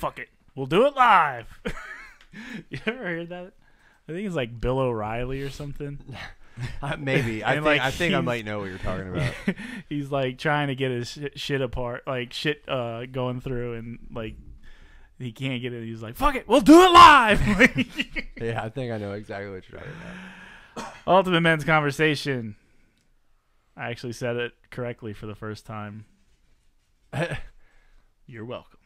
fuck it, we'll do it live. You ever heard that? I think it's like Bill O'Reilly or something. Maybe. I think I might know what you're talking about. He's like trying to get his shit apart, like shit going through, and like he can't get it. He's like, fuck it, we'll do it live. Yeah, I think I know exactly what you're talking about. Ultimate Men's Conversation. I actually said it correctly for the first time. You're welcome.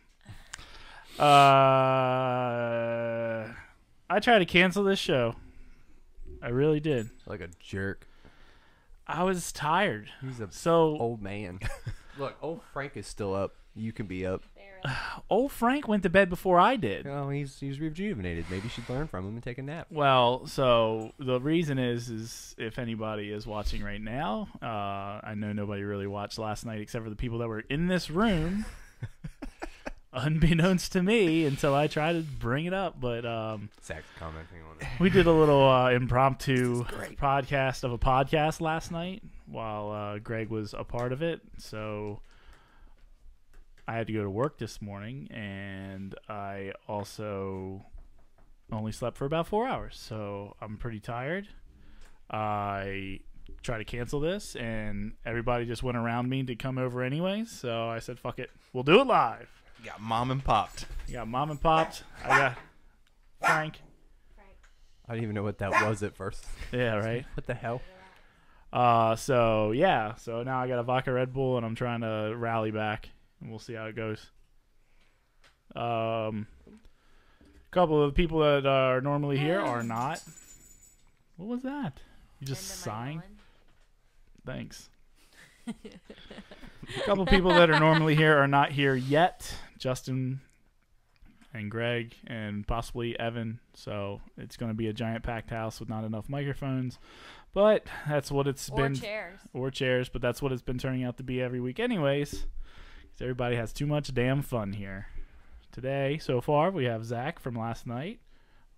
I tried to cancel this show. I really did. Like a jerk. I was tired. He's a so old man. Look, old Frank is still up. You can be up. Old Frank went to bed before I did. Oh, he's rejuvenated. Maybe you should learn from him and take a nap. Well, so the reason is if anybody is watching right now, I know nobody really watched last night except for the people that were in this room. Unbeknownst to me until I tried to bring it up, but Zach's commenting on it. we did a little impromptu podcast of a podcast last night while Greg was a part of it. So I had to go to work this morning, and I also only slept for about 4 hours, so I'm pretty tired. I tried to cancel this, and everybody just went around me to come over anyways, so I said, fuck it, we'll do it live. You got mom and popped. You got mom and popped. I got Frank. I didn't even know what that was at first. Yeah, right. What the hell? So yeah. So now I got a vodka Red Bull, and I'm trying to rally back, and we'll see how it goes. A couple of the people that are normally here are not. What was that? You just signed? Thanks. A couple people that are normally here are not here yet. Justin and Greg and possibly Evan. So it's going to be a giant packed house with not enough microphones. But that's what it's been. Or chairs. But that's what it's been turning out to be every week anyways. Because everybody has too much damn fun here. Today, so far, we have Zach from last night.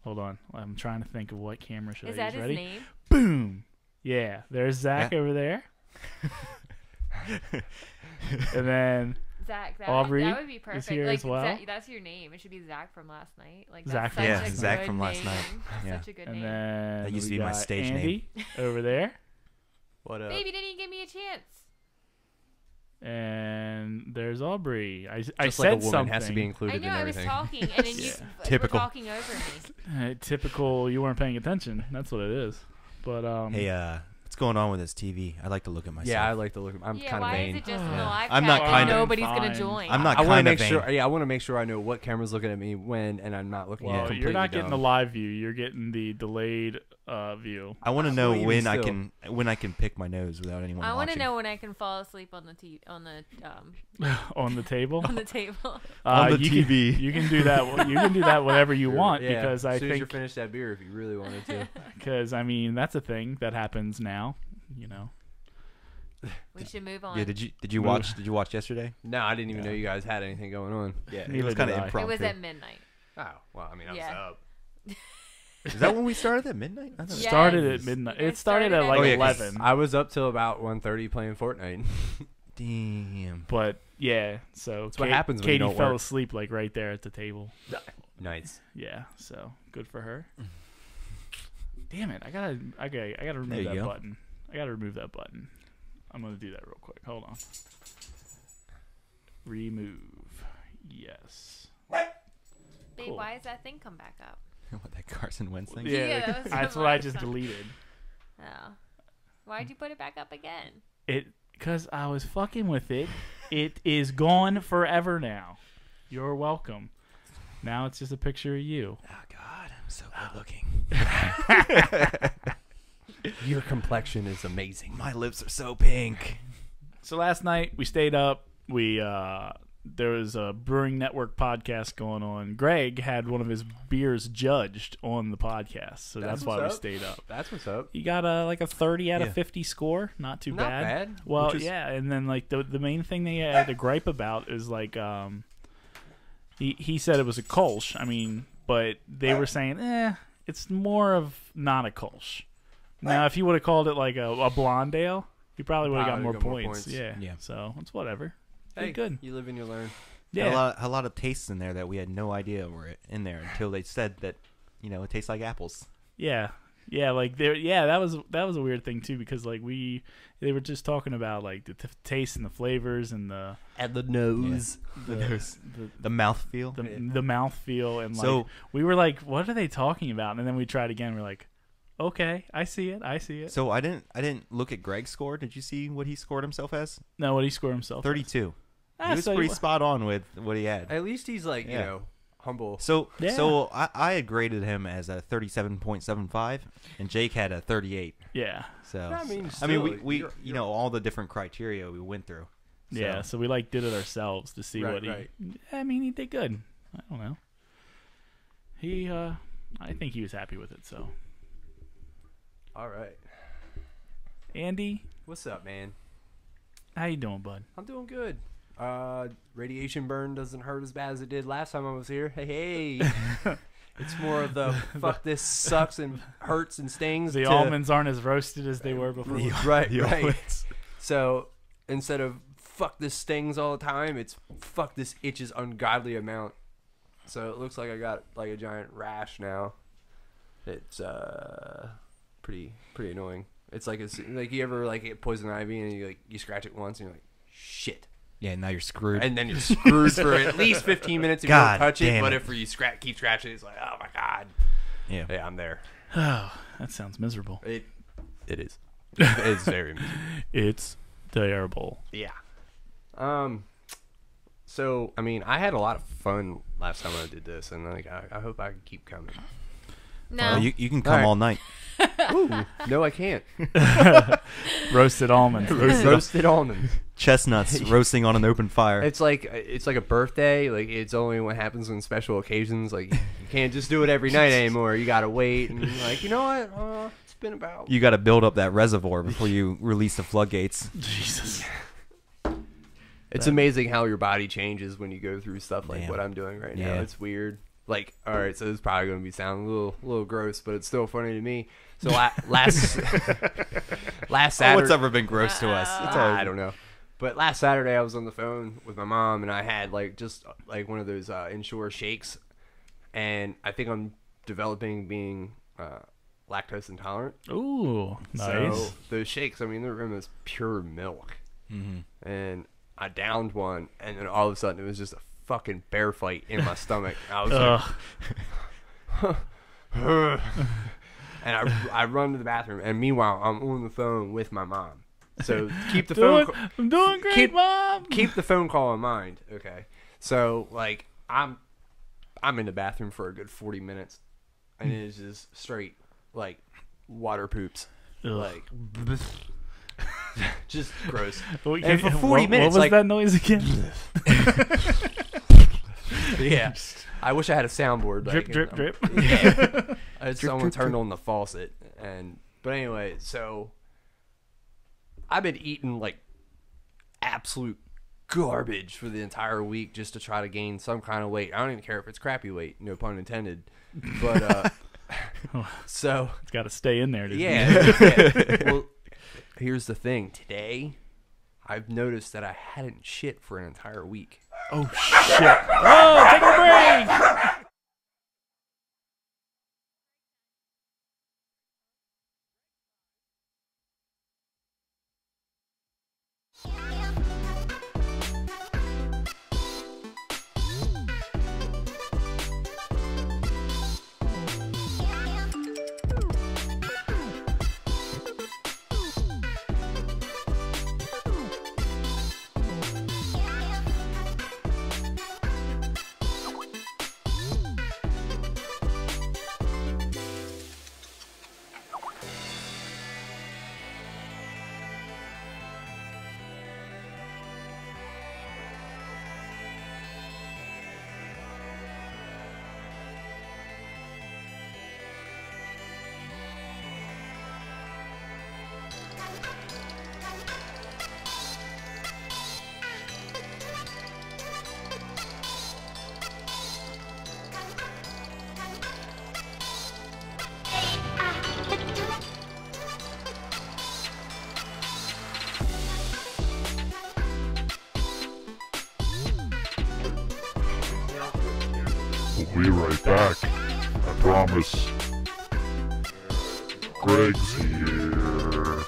Hold on. I'm trying to think of what camera should I use. Is that his Ready? name? Boom. Yeah. There's Zach over there. And then Zach, Aubry that would be perfect. is here like, as well. That's your name. It should be Zach from last night. Like Zach that's from such last a Zach good from last name. night. Yeah. Such a good And name. then That used to we be my got stage Andy over there. What up? Baby didn't even give me a chance. And there's Aubrey. I Just said like a woman something. has to be I included know in I was everything. talking, and then you Typical. were talking over me. Typical. You weren't paying attention. That's what it is. But Hey, what's going on with this TV? I like to look at myself. Yeah, I like to look. I'm Yeah, kind of why vain. is it just in the live I'm chat not and kinda- nobody's Fine. gonna join? I'm not I want to kind of make vain. sure. Yeah, I want to make sure I know what camera's looking at me when, and I'm not looking at well, completely you're not getting the dumb. live view. You're getting the delayed view. I want to Well, know even when I still. can pick my nose without anyone I want to watching. know when I can fall asleep on the On the table. on the table. On the you TV. Can, you can do that. You can do that whenever you want Yeah, because I as soon as you think finish that beer, if you really wanted to. because I mean that's a thing that happens now. You know. We should move on. Yeah, did you watch yesterday? No, I didn't even know you guys had anything going on. Yeah, it Neither was did kind of I. impromptu. It was at midnight. Oh, well, I mean, I was Yeah. up. Is that when we started at midnight? I thought Yeah. Started Yes. at midnight. You guys It started at started like at- Oh, yeah, 'cause 11. I was up till about 1:30 playing Fortnite. Damn. But yeah, so That's what happens when you Katie don't fell work. asleep like right there at the table. Nice. Yeah, so good for her. Damn it! I gotta remove There you that go. button. I gotta remove that button. I'm gonna do that real quick. Hold on. Remove. Yes. Babe, Cool. why does that thing come back up? What, that Carson Wentz thing? Yeah, that was that's the what I last just time. deleted. Oh. Why'd you put it back up again? Because I was fucking with it. It is gone forever now. You're welcome. Now it's just a picture of you. Oh God, I'm so good looking. Your complexion is amazing. My lips are so pink. So last night we stayed up. There was a Brewing Network podcast going on. Greg had one of his beers judged on the podcast, so that's why we what's up. stayed up. That's what's up. He got like a 30 out of Yeah. 50 score. Not too Not bad. bad. Well, Which is- yeah, and then like the main thing they had to gripe about is like he said it was a Kolsch. I mean, but they were saying it's more of not a Kolsch. Now, if he would have called it like a blonde ale, he probably would have got more points. Yeah. Yeah. So it's whatever. Hey, Good. you live and you learn. Had Yeah. a lot of tastes in there that we had no idea were in there until they said that, it tastes like apples. Yeah. Yeah, like that was a weird thing too, because like they were just talking about like the taste and the flavors and the nose. The mouthfeel. the mouthfeel, and like So- we were like, what are they talking about? And then we tried again. We're like, okay, I see it. So I didn't look at Greg's score. Did you see what he scored himself as? No, what did he score himself? 32. Ah, He was so pretty spot on with what he had. At least he's like, Yeah. humble. So Yeah. so I had graded him as a 37.75, and Jake had a 38. Yeah. So I mean, we you're- all the different criteria we went through. So, Yeah, so we like did it ourselves to see Right, what he. right. I mean, he did good. I don't know. He, I think he was happy with it. So, All right. Andy, What's up, man? how you doing, bud? I'm doing good. Radiation burn doesn't hurt as bad as it did last time I was here. Hey. It's more of the fuck this sucks and hurts and stings. The to- almonds aren't as roasted as they were before. Right, right. So instead of fuck this stings all the time, it's fuck this itches ungodly amount. So it looks like I got like a giant rash now. It's pretty annoying. It's like like you ever like get poison ivy and you scratch it once and you're like shit. Yeah, now you're screwed. And then you're screwed for at least 15 minutes if you God don't touch it. damn But it. if you keep scratching, it's like, oh my god. yeah. Yeah, I'm there. Oh, that sounds miserable. It is. It's very miserable. It's terrible. Yeah. So I mean, I had a lot of fun last time I did this, and like I hope I can keep coming. No. You can come All right. all night. Ooh, no, I can't. Roasted almonds. Roasted almonds. Chestnuts roasting on an open fire. It's like a birthday. Like it's only what happens on special occasions. Like you can't just do it every night anymore. You gotta wait and like you know what? It's been about. You got to build up that reservoir before you release the floodgates. Jesus. It's amazing how your body changes when you go through stuff like Damn. what I'm doing right now. Yeah. It's weird. Like, all right, so it's probably going to be sounding a little gross, but it's still funny to me. So last Saturday, What's ever been gross to us? It's all I don't know. But last Saturday, I was on the phone with my mom, and I had like just like one of those Ensure shakes, and I think I'm developing being lactose intolerant. Ooh, nice. So those shakes, I mean, they're almost pure milk. Mm-hmm. And I downed one, and then all of a sudden it was just a fucking bear fight in my stomach. I was like, and I run to the bathroom, and meanwhile I'm on the phone with my mom. So keep the phone. I'm doing great, keep- Mom. Keep the phone call in mind, okay? So like I'm in the bathroom for a good 40 minutes, and it is just straight like water poops, Ugh. like just gross. Well, and for 40 what minutes, was like that noise again? yeah, I wish I had a soundboard. But I Drip, can- drip, drip. Yeah. Someone turned on the faucet, but anyway, so I've been eating like absolute garbage for the entire week just to try to gain some kind of weight. I don't even care if it's crappy weight, no pun intended. But so It's got to stay in there. yeah. Well, here's the thing. Today, I've noticed that I hadn't shit for an entire week. Oh shit! Oh, take a break. be right back. I promise. Greg's here.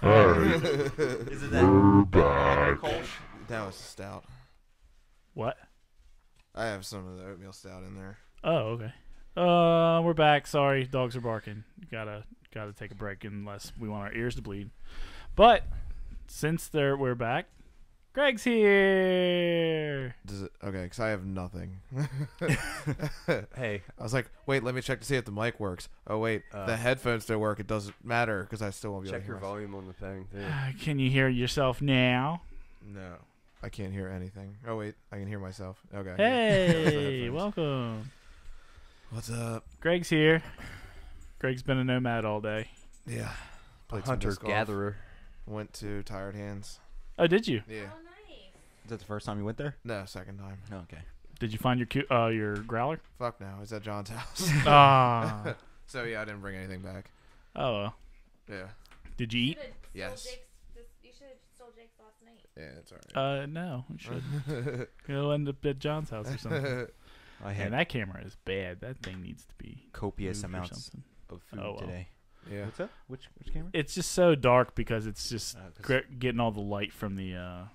Alright, Is it we're back. That was stout. What? I have some of the oatmeal stout in there. Oh, okay. We're back. Sorry, dogs are barking. Gotta take a break unless we want our ears to bleed. But since we're back, Greg's here. Does it? Okay, because I have nothing. Hey, I was like, wait, let me check to see if the mic works. Oh wait, the headphones don't work. It doesn't matter because I still won't be able check to your hear myself. volume on the thing. Too. Can you hear yourself now? No, I can't hear anything. Oh wait, I can hear myself. Okay. Hey, Yeah. welcome. What's up? Greg's here. Greg's been a nomad all day. Yeah. Played some Hunter disc golf. gatherer. Went to Tired Hands. Oh, did you? Yeah. Oh, nice. Is that the first time you went there? No, second time. Oh, okay. Did you find your growler? Fuck no. It's at John's house. Ah. So yeah, I didn't bring anything back. Oh, well. Yeah. Did you eat? Yes. You should have stole Jake's last night. Yeah, it's alright. No, you should. You'll end up at John's house or something. I And had that camera is bad. That thing needs to be copious moved or amounts something. of food Oh, well. today. Yeah. What's up? Which camera? It's just so dark because it's just 'cause- getting all the light from the.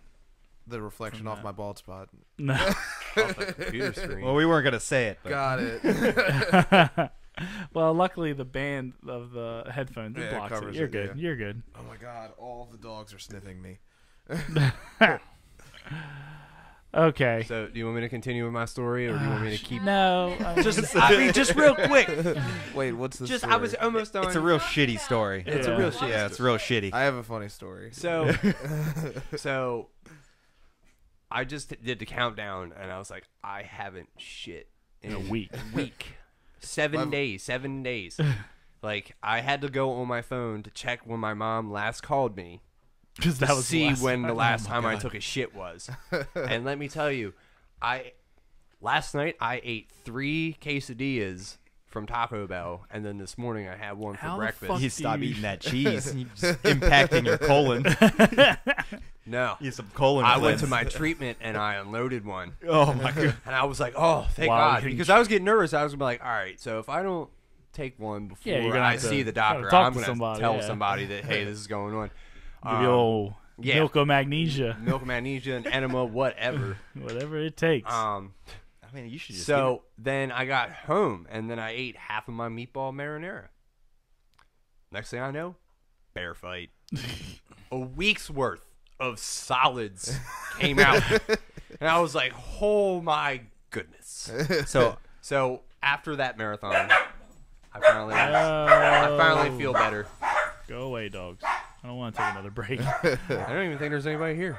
The reflection From off that. my bald spot. No. Off the computer screen. Well, we weren't gonna say it. But Got it. Well, luckily the band of the headphones Yeah, it blocks it. covers You're it, good. yeah. You're good. Oh my god, all the dogs are sniffing me. Okay. So, do you want me to continue with my story, or do you want me to keep? No. Just real quick. Wait, what's the Just, story? I was almost done. it's a real shitty story. It's a real shit. Yeah, it's real shitty. I have a funny story. So, so, I just did the countdown, and I was like, I haven't shit in In a week. week. 7 days. 7 days. Like, I had to go on my phone to check when my mom last called me. Because that To was see when the time. last Oh my time I God. took a shit was. And let me tell you, last night I ate 3 quesadillas from Taco Bell, and then this morning I had one for How the breakfast. fuck You do stop you- eating that cheese. And you just impacting your colon. No. You some colon. I went to cleanse. my treatment and I unloaded one. Oh my god. And I was like, oh, thank Wow, God. you think- Because I was getting nervous. I was going to be like, all right, so if I don't take one before Yeah, you're gonna I have to see the gotta doctor, talk I'm to going to somebody, tell yeah. somebody that, hey, this is going on. Give you old yeah. milk of magnesia. Milk magnesia, an enema, whatever. Whatever it takes. I mean, you should just. So then I got home, and then I ate half of my meatball marinara. Next thing I know, bear fight. A week's worth of solids came out. And I was like, oh my goodness. So after that marathon, I finally feel better. Go away, dogs. I don't want to take another break. I don't even think there's anybody here.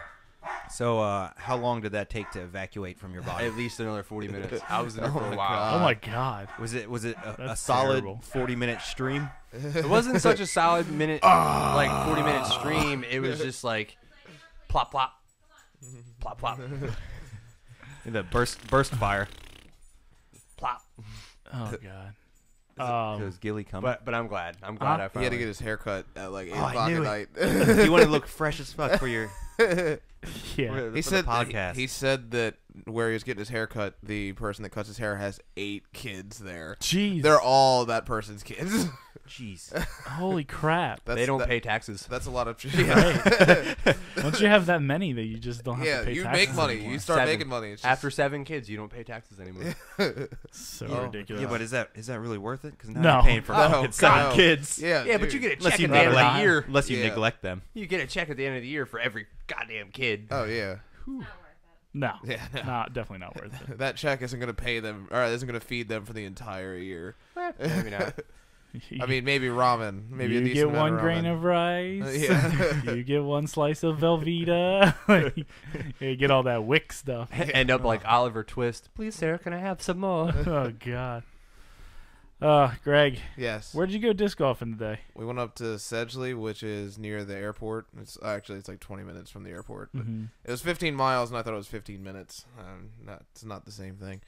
So, how long did that take to evacuate from your body? At least another 40 minutes. I was in there Oh for a my while. Oh my god. Was it a That's solid terrible. 40-minute stream? It wasn't such a solid minute, like 40-minute stream. It was just like plop, plop, plop, plop, The burst fire. plop. Oh god. Because Gilly coming. But I'm glad. I'm glad I He finally. had to get his hair cut at like 8 Oh, I o'clock knew at it. night. You want to look fresh as fuck for your Yeah. for He the said podcast. he said that where he was getting his hair cut, the person that cuts his hair has 8 kids there. Jeez. They're all that person's kids. Jeez. Holy crap. They don't pay taxes. That's a lot of. Right. Once you have that many, that you just don't have Yeah, to pay you taxes make money. anymore. You start 7. making money. It's just, After 7 kids, you don't pay taxes anymore. So Oh, ridiculous. Yeah, but is that really worth it? Because now No. you're paying for No, fucking 7 no. kids. yeah, Yeah, but dude. you get a Unless check you at the end of neglect the year. unless you Yeah. neglect them. You get a check at the end of the year for every goddamn kid. Oh yeah, No. yeah. No. Definitely not worth it. That check isn't gonna pay them, or isn't gonna feed them for the entire year. Maybe not. I mean, maybe ramen. Maybe a you decent get amount one grain ramen. of rice. Yeah. You get one slice of Velveeta. Like, you get all that wick stuff. End up like Oliver Twist. Please, sir, can I have some more? Oh God. Greg, Yes. where'd you go disc golfing today? We went up to Sedgley, which is near the airport. It's like 20 minutes from the airport. But it was 15 miles, and I thought it was 15 minutes. It's not the same thing.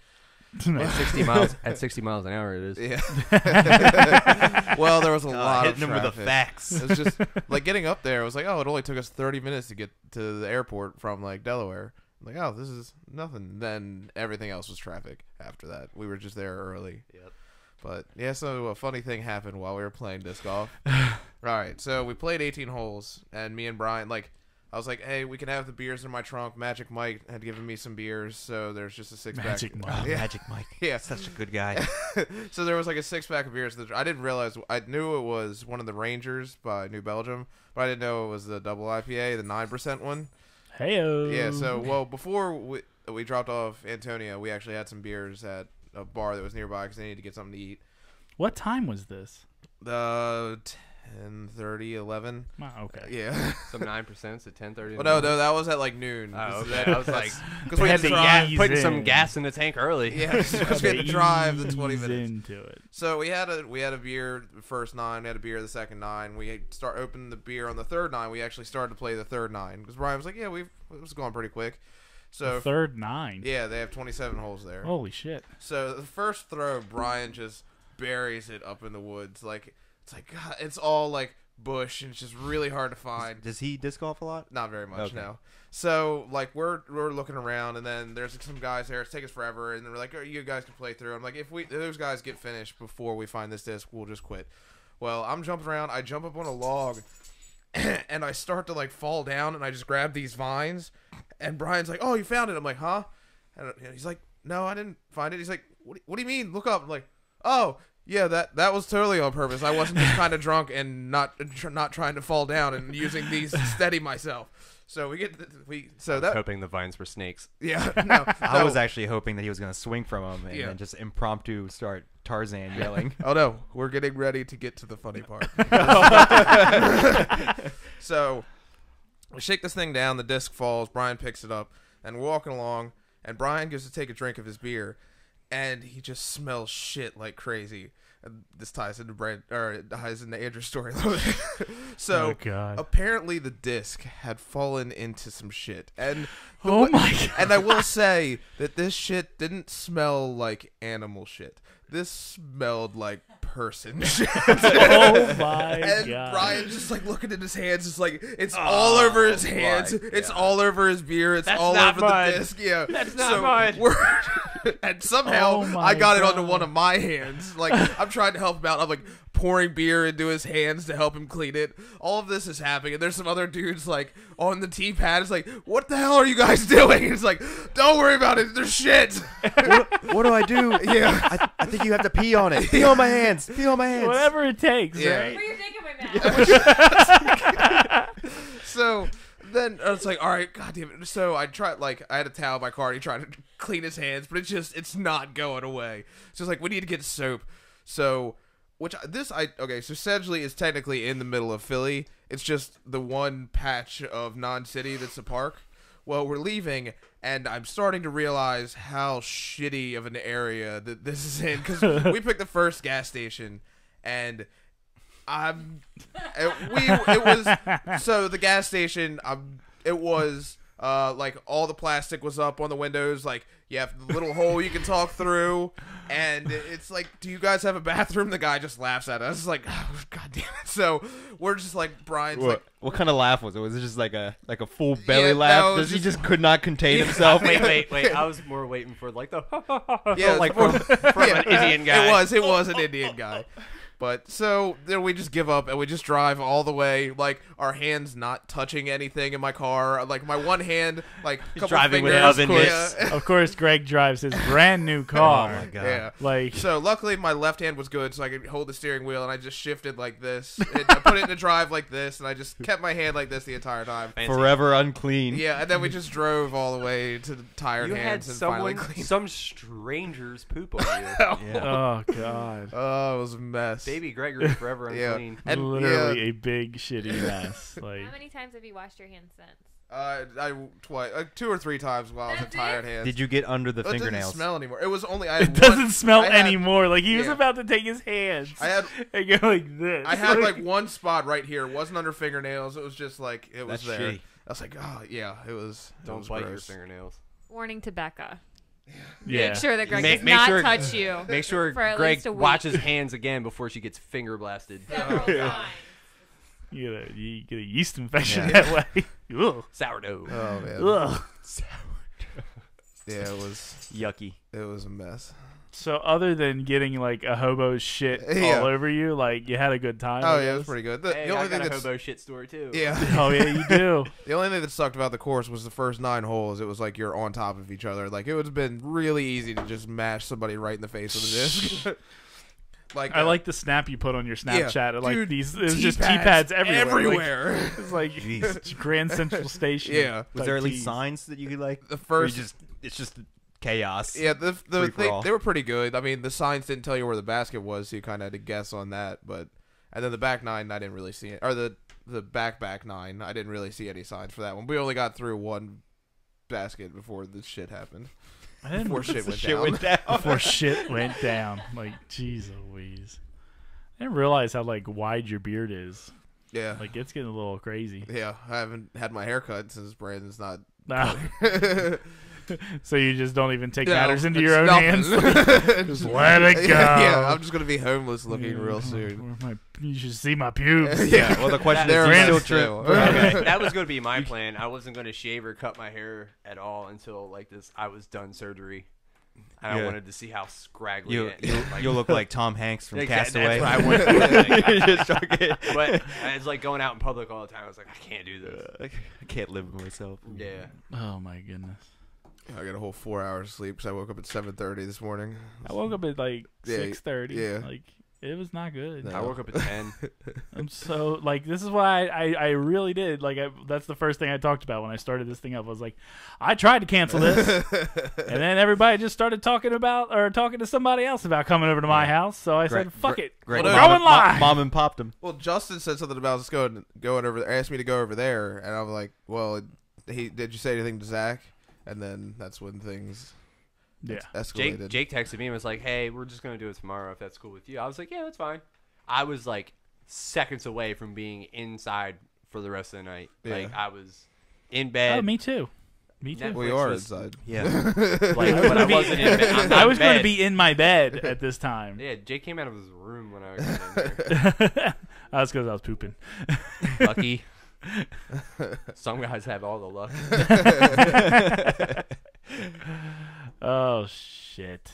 At 60 miles. At 60 miles an hour, it is. Yeah. Well, there was a lot of hitting him with the traffic. facts. It was just like getting up there. It was like, oh, it only took us 30 minutes to get to the airport from like Delaware. I'm like, oh, this is nothing. Then everything else was traffic after that. We were just there early. Yep. But yeah, so a funny thing happened while we were playing disc golf. All right, so we played 18 holes, and me and Brian, like, I was like, hey, we can have the beers in my trunk. Magic Mike had given me some beers, so there's just a six-pack. Magic Mike. Oh, Yeah. Magic Mike. Yeah. Such a good guy. So there was like a six-pack of beers. I didn't realize. I knew it was one of the Rangers by New Belgium, but I didn't know it was the double IPA, the 9% one. Heyo. Yeah, so, well, before we dropped off Antonio, we actually had some beers at a bar that was nearby because they needed to get something to eat. What time was this? 10:30, 11. Wow, okay. Yeah. Some 9% at 10:30. Well, no, that was at like noon. Oh, This is- okay. I was like, because we had to Had to drive. ease putting some in. gas in the tank early. Yeah, because we had to drive the 20 Ease minutes. into it. So we had a beer the first 9. We had a beer the second 9. We opened the beer on the third 9. We actually started to play the third 9 because Brian was like, "Yeah, it was going pretty quick." So The third 9. yeah, they have 27 holes there. Holy shit. So the first throw, Brian just buries it up in the woods. Like it's like God, it's all like bush and it's just really hard to find. Does he disc golf a lot? Not very much, Okay. no. So like we're looking around, and then there's some guys there. It's taking us forever, and they're like, "Oh, you guys can play through." I'm like, if those guys get finished before we find this disc, we'll just quit. Well, I'm jumping around. I jump up on a log, and I start to like fall down, and I just grab these vines, and Brian's like, "Oh, you found it?" I'm like, "Huh?" And he's like, "No, I didn't find it." He's like, "What do you mean? Look up." I'm like, "Oh." Yeah, that was totally on purpose. I wasn't just kind of drunk and not trying to fall down and using these to steady myself. So Hoping the vines were snakes. Yeah, no, I was actually hoping that he was going to swing from him and Yeah. then just impromptu start Tarzan yelling. Oh no, we're getting ready to get to the funny part. So we shake this thing down. The disc falls. Brian picks it up, and we're walking along. And Brian goes to take a drink of his beer, and he just smells shit like crazy. And this ties into Andrew's story a little bit. So Oh, God. apparently the disc had fallen into some shit, and Oh, my God. And I will say that this shit didn't smell like animal shit. This smelled like person shit. Oh, my And God. Brian's just like looking at his hands. It's like it's all over his hands. It's all over his beer. It's That's all not over mine. the disc. Yeah, That's not mine. And somehow Oh my I got it onto God. one of my hands. Like I'm trying to help him out. I'm like pouring beer into his hands to help him clean it. All of this is happening, and there's some other dudes like on the tee pad. It's like, what the hell are you guys doing? It's like, don't worry about it. There's shit. What do I do? Yeah. I think you have to pee on it. Pee on my hands. Pee on my hands. Whatever it takes, Yeah. right? Put your dick in my mouth. So then it's like, all right, god damn it. So I tried, like, I had a towel in my car. And he tried to clean his hands, but it's not going away. It's just like, we need to get soap. So, so Sedgley is technically in the middle of Philly. It's just the one patch of non-city that's a park. Well, we're leaving, and I'm starting to realize how shitty of an area that this is in, because we picked the first gas station, and the gas station, it was like all the plastic was up on the windows, like you have the little hole you can talk through, and it's like, do you guys have a bathroom? The guy just laughs at us. It's like, oh, god damn it. So we're just like, Brian's like, What kind of laugh was it? Was it just like a full belly Yeah, laugh? no, it Does was he just could not contain Yeah. himself? Wait. I was more waiting for like the Yeah, like from yeah, an Indian guy. It was an Indian guy. But so then we just give up and we just drive all the way, like our hands not touching anything in my car. Like my one hand, like a couple driving with fingers. oven mitts. Yeah. Of course, Greg drives his brand new car. Oh my God. Yeah. Like, So luckily my left hand was good, so I could hold the steering wheel, and I just shifted like this. I put it in the drive like this, and I just kept my hand like this the entire time. Forever unclean. Yeah, and then we just drove all the way to the tired You had hands and finally someone, cleaned. some stranger's poop on you. Yeah. oh, God. Oh, it was a mess. Baby Gregory forever Yeah. unclean. And Literally a big shitty mess. Like, How many times have you washed your hands since? I twice, 2 or 3 times while I was in That's tired it? hands. Did you get under the It didn't fingernails? smell anymore. It was only I had it doesn't one, smell I had- anymore. Like he was yeah. about to take his hands. I had and go like this. I had like one spot right here. It wasn't under fingernails. It was just like it was That's there. shitty. I was like, oh yeah, it was. It Don't was bite your gross. fingernails. Warning to Becca. yeah. Make sure that Greg Make- does make not sure- touch you. Make sure For at Greg least a week. watches hands again before she gets finger blasted. Several times. You get a yeast infection Yeah. that way. Ugh. Sourdough. Oh man. Ugh. Yeah, it was. Yucky. It was a mess. So other than getting like a hobo shit Yeah. all over you, like you had a good time. Oh I yeah, it was guess? pretty good. The, Hey, the only I thing got a that's hobo shit story too. yeah. Oh yeah, you do. The only thing that sucked about the course was the first 9 holes. It was like you're on top of each other. Like it would have been really easy to just mash somebody right in the face with a disc. Like I like the snap you put on your Snapchat. Like Dude, these, there's just T-pads T-pads everywhere. everywhere. Like, it's like Jeez. Grand Central Station. Yeah. Was type there at least tees. signs that you could like? The or you first it's just chaos. Yeah, the Free for all. they were pretty good. I mean, the signs didn't tell you where the basket was, so you kind of had to guess on that. But and then the back 9, I didn't really see it, or the back 9, I didn't really see any signs for that one. We only got through one basket before this shit happened. I didn't Before shit went Shit down. went down. before shit went down. Like, jeez Louise. I didn't realize how like wide your beard is. Yeah, Like it's getting a little crazy. yeah. I haven't had my hair cut since Brandon's not. Nah. So you just don't even take Yeah, matters into it's your own nothing. hands. Just let it go. Yeah, I'm just gonna be homeless looking real soon. You should see my pubes. Yeah, Well, the question They're is, in do you it still still. Okay, that was going to be my plan. I wasn't going to shave or cut my hair at all until like this. I was done surgery, and Yeah. I wanted to see how scraggly you'll look like Tom Hanks from Exactly, Castaway. that's what I wanted to look like. You're just joking. But it's like going out in public all the time. I was like, I can't do this. I can't live with myself. Yeah. Oh my goodness. I got a whole 4 hours sleep because I woke up at 7:30 this morning. I woke up at like Yeah, 6:30. yeah. Like it was not good. No. I woke up at 10. I'm so like this is why I really did like that's the first thing I talked about when I started this thing up. I was like, I tried to cancel this, and then everybody just started talking to somebody else about coming over to my house. So I said, "Fuck it, Great. Well, going live." Mom and popped him. Well, Justin said something about us going over there. Asked me to go over there, and I was like, "Well, did you say anything to Zach?" And then that's when things Yeah. escalated. Jake texted me and was like, hey, we're just going to do it tomorrow if that's cool with you. I was like, yeah, that's fine. I was like seconds away from being inside for the rest of the night. Yeah. Like I was in bed. Oh, me too. Me too. Netflix We are was- inside. Yeah. Like, but I wasn't in bed. I'm not I was in going to bed. be in my bed at this time. Yeah, Jake came out of his room when I got in there. That's because I was pooping. Lucky. Some guys have all the luck. Oh shit.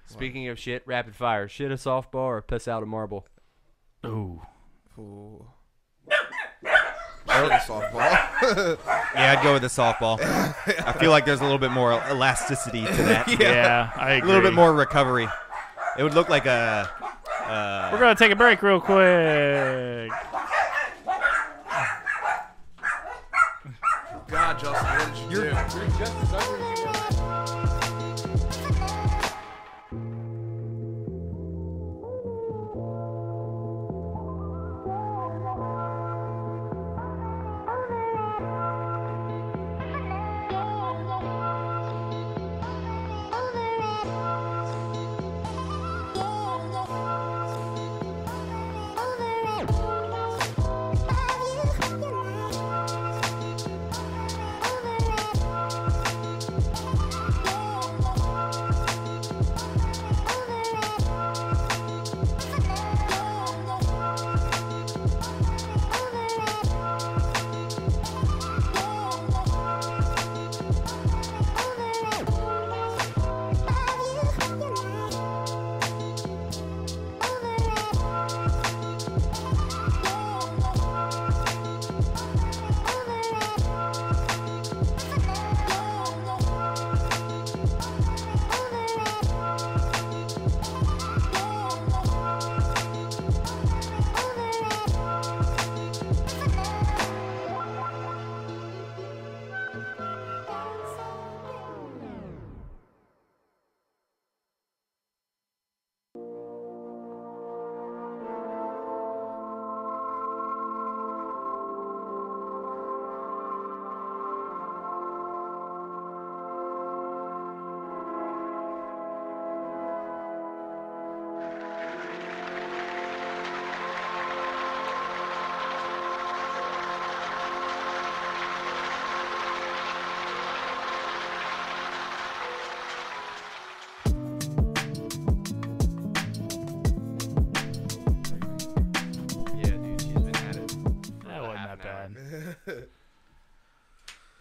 Speaking of shit, rapid fire. Shit a softball or piss out a marble? Ooh. Ooh. Softball. Yeah, I'd go with the softball. I feel like there's a little bit more elasticity to that. Yeah, I A agree. little bit more recovery. It would look like a. We're gonna take a break real quick. God, Justin, what did you do? just as ugly as you were.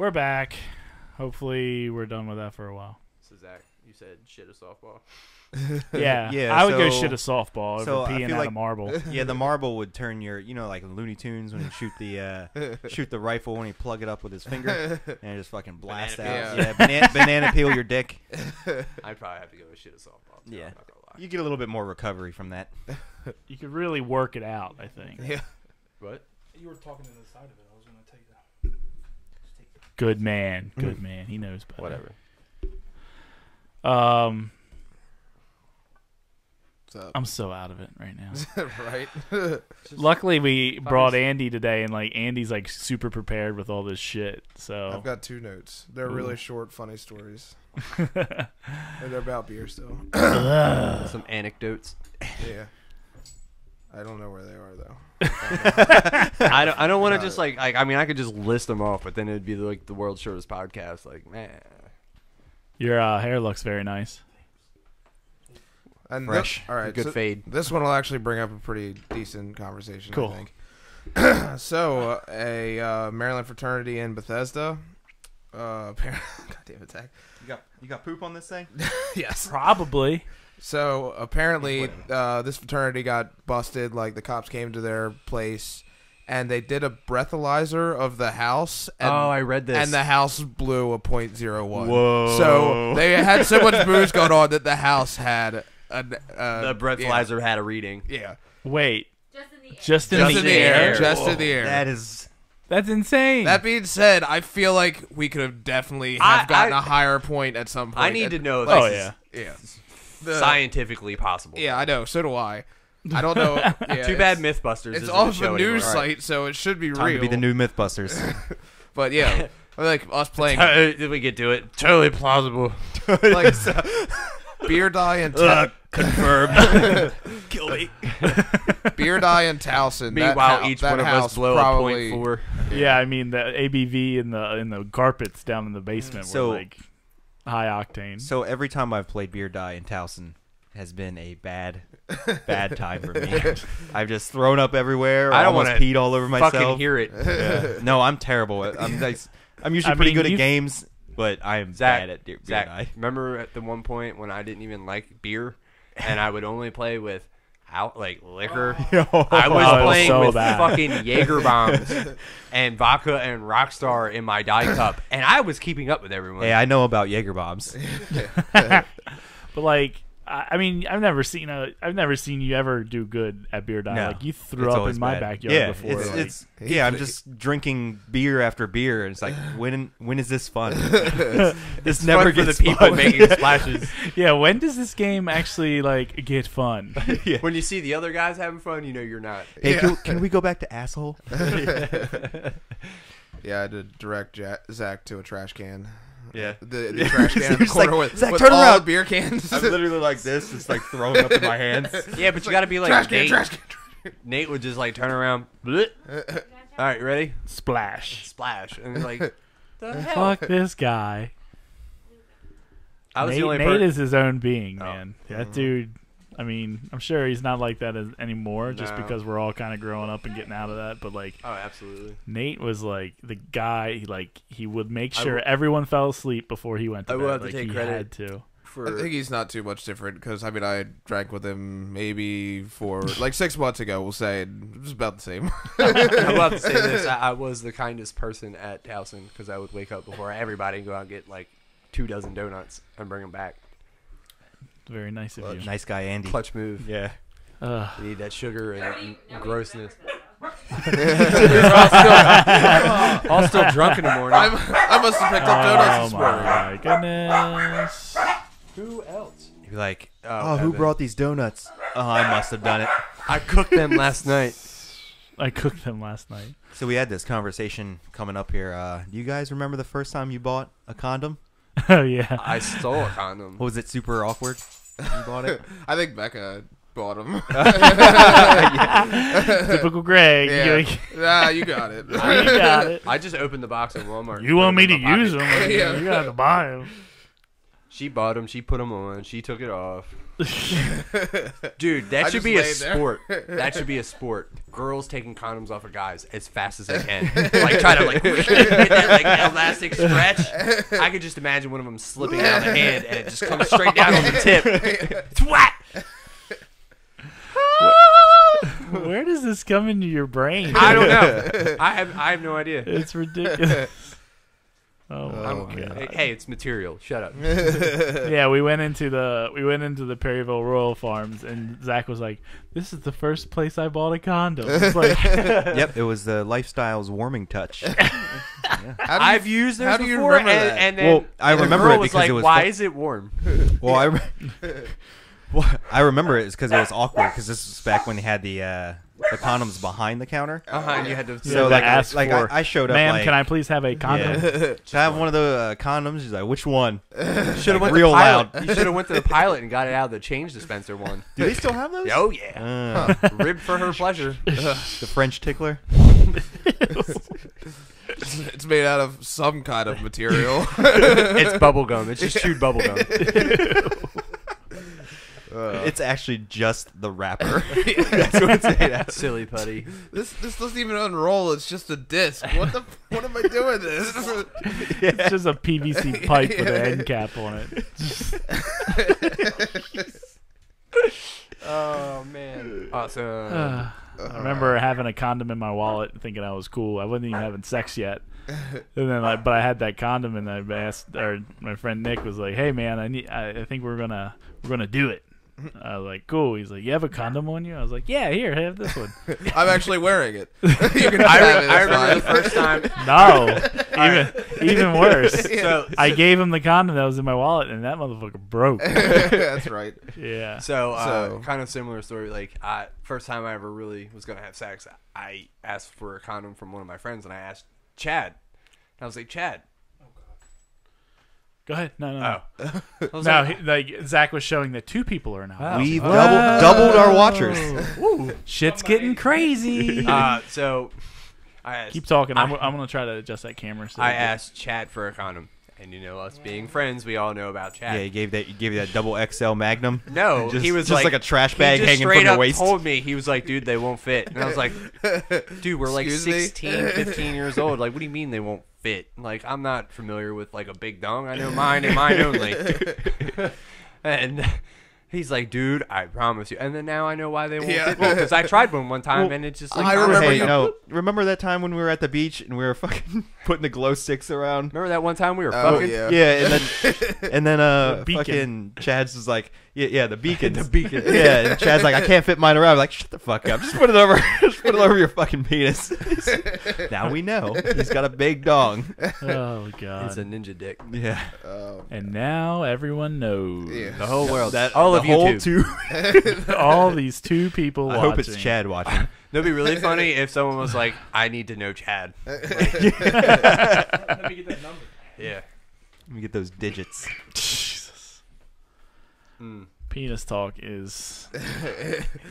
We're back. Hopefully, we're done with that for a while. So Zach, you said shit a softball. Yeah, Yeah, I would go so- shit a softball so over I peeing feel out like- a marble. Yeah, the marble would turn your, like in Looney Tunes when you shoot the rifle when you plug it up with his finger and it just fucking blast Banana out. peel. Yeah, banana peel your dick. I'd probably have to go with shit a softball. too, Yeah. I'm not gonna lie. You get a little bit more recovery from that. You could really work it out, I think. Yeah. What? You were talking to the side of it. I was going to tell you that. Good man. Good man. He knows better. Whatever. What's up? I'm so out of it right now. Right. Luckily, we brought Andy today, and like Andy's like super prepared with all this shit. So I've got 2 notes. They're Ooh. really short, funny stories. And they're about beer still. Some anecdotes. Yeah. I don't know where they are though. I don't want to just like I mean I could just list them off, but then it'd be like the world's shortest podcast. Like man, your hair looks very nice. And Fresh. All right. good fade. This one will actually bring up a pretty decent conversation. Cool. I think. So a Maryland fraternity in Bethesda. God damn it, Zach. You got poop on this thing? Yes. Probably. So apparently, this fraternity got busted. Like the cops came to their place, and they did a breathalyzer of the house. And, I read this. and the house blew a .01. Whoa. So they had so much booze going on that the house had the breathalyzer had a reading. Yeah. Wait. Just in the air. Just in the air. Just in the air. That is. That's insane. That being said, I feel like we could have definitely have gotten a higher point at some point. I need to know. If Oh, this yeah. Yeah. is The- scientifically possible. Yeah, I know. So do I. I don't know. Yeah, Too bad it's- MythBusters. It's isn't off a a show news anymore. site, so it should be Time real. to be the new Mythbusters. But yeah, like us playing Did we get to it? Totally plausible. like beer dye and Confirmed. Kill me. beer dye and Towson. Meanwhile, each one of us blow probably, a .4. Yeah, I mean the ABV in the carpets down in the basement So- were like high octane. So every time I've played Beer Die in Towson has been a bad time for me. I've just thrown up everywhere. I don't almost wanna peed all over myself. Fucking hear it. Yeah. No, I'm terrible. I'm usually I pretty mean, good at you've- games, but I'm bad at beer Zach, die. remember at the one point when I didn't even like beer, and I would only play with liquor. I was Oh, playing so with bad. fucking Jaeger bombs and vodka and Rockstar in my die cup, and I was keeping up with everyone. Hey, I know about Jaeger bombs. But like, I mean, I've never seen you ever do good at beer dye. No, like you threw it's up always in my bad. backyard Yeah, before. it's I'm just drinking beer after beer, and it's like when is this fun? This never Fun for the gets people fun. making splashes. yeah. When does this game actually like get fun? Yeah. When you see the other guys having fun, you know you're not. Hey, Yeah. can we go back to asshole? Yeah, I had to direct Zach to a trash can. Yeah. The trash can in the Just corner like, with, Zach, with turn all around. the beer cans. I'm literally like this, just like throwing up in my hands. Yeah, but you got to be like trash can, Nate. trash can. Nate would just like turn around. Bleh. All right, ready? Splash. Splash, and it's like, the hell? Fuck this guy. I was Nate, the only Nate person. is his own being, Oh. man. That dude. I mean, I'm sure he's not like that anymore, just No. because we're all kind of growing up and getting out of that. But like, Oh, absolutely. Nate was like the guy. He would make I sure will- everyone fell asleep before he went to I bed. will have to like, take he credit. had to. For I think he's not too much different because I mean I drank with him maybe for like 6 months ago. We'll say it was about the same. I will have to say this: I was the kindest person at Towson because I would wake up before everybody and go out and get like 24 donuts and bring them back. Very nice of you. Nice guy, Andy. Clutch move. Yeah. Ugh. You need that sugar and grossness. All still drunk in the morning. I must have picked up donuts this Oh morning. my goodness. Who else? You'd be like, Oh, who Evan. brought these donuts? Oh, I must have done it. I cooked them last night. I cooked them last night. So we had this conversation coming up here. Do you guys remember the first time you bought a condom? Oh yeah. I stole a condom. Was it super awkward? You bought it? I think Becca bought them. Typical Greg. Yeah. Nah, you got it. You got it. I just opened the box at Walmart. You want me to use them? Yeah. You got to buy them. She bought them. She put them on. She took it off. Dude, that I should just be a laid there. sport. That should be a sport. Girls taking condoms off of guys as fast as they can. Like, try to, like, get that, like, elastic stretch. I could just imagine one of them slipping out of the hand, and it just comes straight down on the tip. Twat! Where does this come into your brain? I don't know. I have no idea. It's ridiculous. Oh my man. god. Hey, it's material. Shut up. Yeah, we went into the Perryville Rural Farms, and Zach was like, "This is the first place I bought a condom." It's like, Yep, it was the Lifestyle's warming touch. I've used those how do you before, remember and, that? and then Well, I the remember girl it was because like, it was "Why fu- is it warm?" Well, I remember it because it was awkward because this was back when they had the condoms behind the counter. And you had to. So to like, ask like for, I showed up. "Ma'am, like, can I please have a condom?" Yeah. Can I have one of the condoms? She's like, which one? Should have went real to Pilot. loud. You should have went to the Pilot and got it out of the change dispenser one. Do they still have those? Oh yeah, rib for her pleasure. The French tickler. It's made out of some kind of material. It's bubble gum. It's just chewed bubble gum. It's actually just the wrapper. That's what it's made out of. Silly putty. This doesn't even unroll. It's just a disc. What am I doing this? It's just a PVC pipe with an end cap on it. Oh man. Awesome. I remember having a condom in my wallet, and thinking I was cool. I wasn't even having sex yet, and then but I had that condom, and I asked, or my friend Nick was like, "Hey man, I think we're gonna do it." I was like, "Cool." He's like, "You have a condom on you?" I was like, "Yeah, here, have this one." I'm actually wearing it. You can have it. I It's remember the fine. first time. No, even worse. So I gave him the condom that was in my wallet, and that motherfucker broke. That's right. Yeah. So- kind of similar story. Like, first time I ever really was gonna have sex, I asked for a condom from one of my friends, and I asked Chad. And I was like, Chad. Go ahead. No. I was No, like, Zach was showing that two people are now. We've doubled our watchers. Shit's getting crazy. so I asked. Keep talking. I'm gonna try to adjust that camera. So I asked Chad for a condom, and you know, us being friends, we all know about Chad. Yeah, he gave you that double XL Magnum. No, Just- he was just like a trash bag he just hanging from straight your up waist. told me, he was like, dude, they won't fit. And I was like, dude, we're like Excuse me? 16, 15 years old. Like, what do you mean they won't fit? Like, I'm not familiar with like a big dong. I know mine and mine only. And he's like, dude, I promise you. And then now I know why they won't fit me, because I tried one time, and it's just like, I remember Hey, you- no, remember that time when we were at the beach and we were fucking putting the glow sticks around? remember that one time we were Oh fucking? yeah. Yeah, and then beacon. fucking Chad's was like, yeah, the beacon, The beacon. yeah, and Chad's like, I can't fit mine around. I'm like, shut the fuck up, just put it over, just put it over your fucking penis. Now we know he's got a big dong. Oh god. It's a ninja dick. Yeah, And now everyone knows. Yeah. The whole world. that all the of whole YouTube. two. All these two people I watching. hope it's Chad watching. That'd be really funny if someone was like, I need to know Chad. Let me get that number. Yeah. Let me get those digits. Jesus. Mm. Penis talk is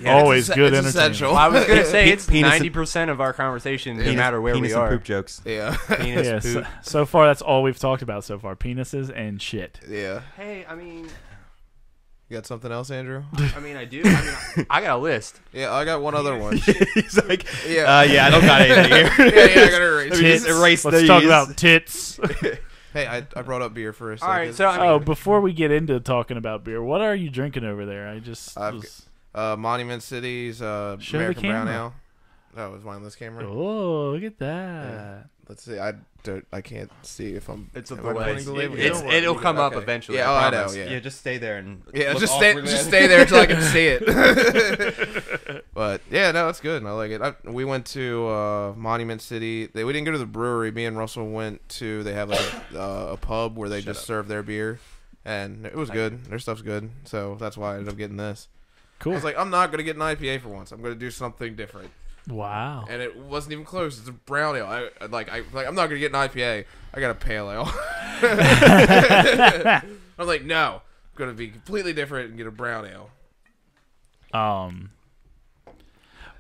Yeah, always it's good it's entertainment. essential. Well, I was gonna say it's Penis and- 90% of our conversation, no Penis- matter where penis we and are. poop jokes. Yeah. Penis, Yeah, poop. so far that's all we've talked about so far. Penises and shit. Yeah. Hey, I mean, You got something else, Andrew? I do. I got a list. Yeah, I got one other one. He's like, Yeah. yeah, I don't got anything here. I got to erase. Let me just erase Let's these. talk about tits. Hey, I brought up beer for a All second. right, so I mean, Oh, before we get into talking about beer, what are you drinking over there? I just I've was, Monument City's the American Brown camera. Ale. Oh, is mine this camera? oh, look at that. Yeah. Let's see. I can't see if I'm. it's a am I delay. pointing the label? It'll come up Okay. eventually. Yeah, I I know. promise. Yeah. Yeah, just stay there and Yeah, look just awkwardly stay at it. there until I can see it. But yeah, no, it's good. And I like it. We went to Monument City. We didn't go to the brewery. Me and Russell went to. They have like a pub where they just serve their beer, and it was good. Their stuff's good, so that's why I ended up getting this. Cool. I was like, I'm not gonna get an IPA for once. I'm gonna do something different. Wow. And it wasn't even close. It's a brown ale. I'm not gonna get an IPA. I got a pale ale. I'm like, no, I'm gonna be completely different and get a brown ale.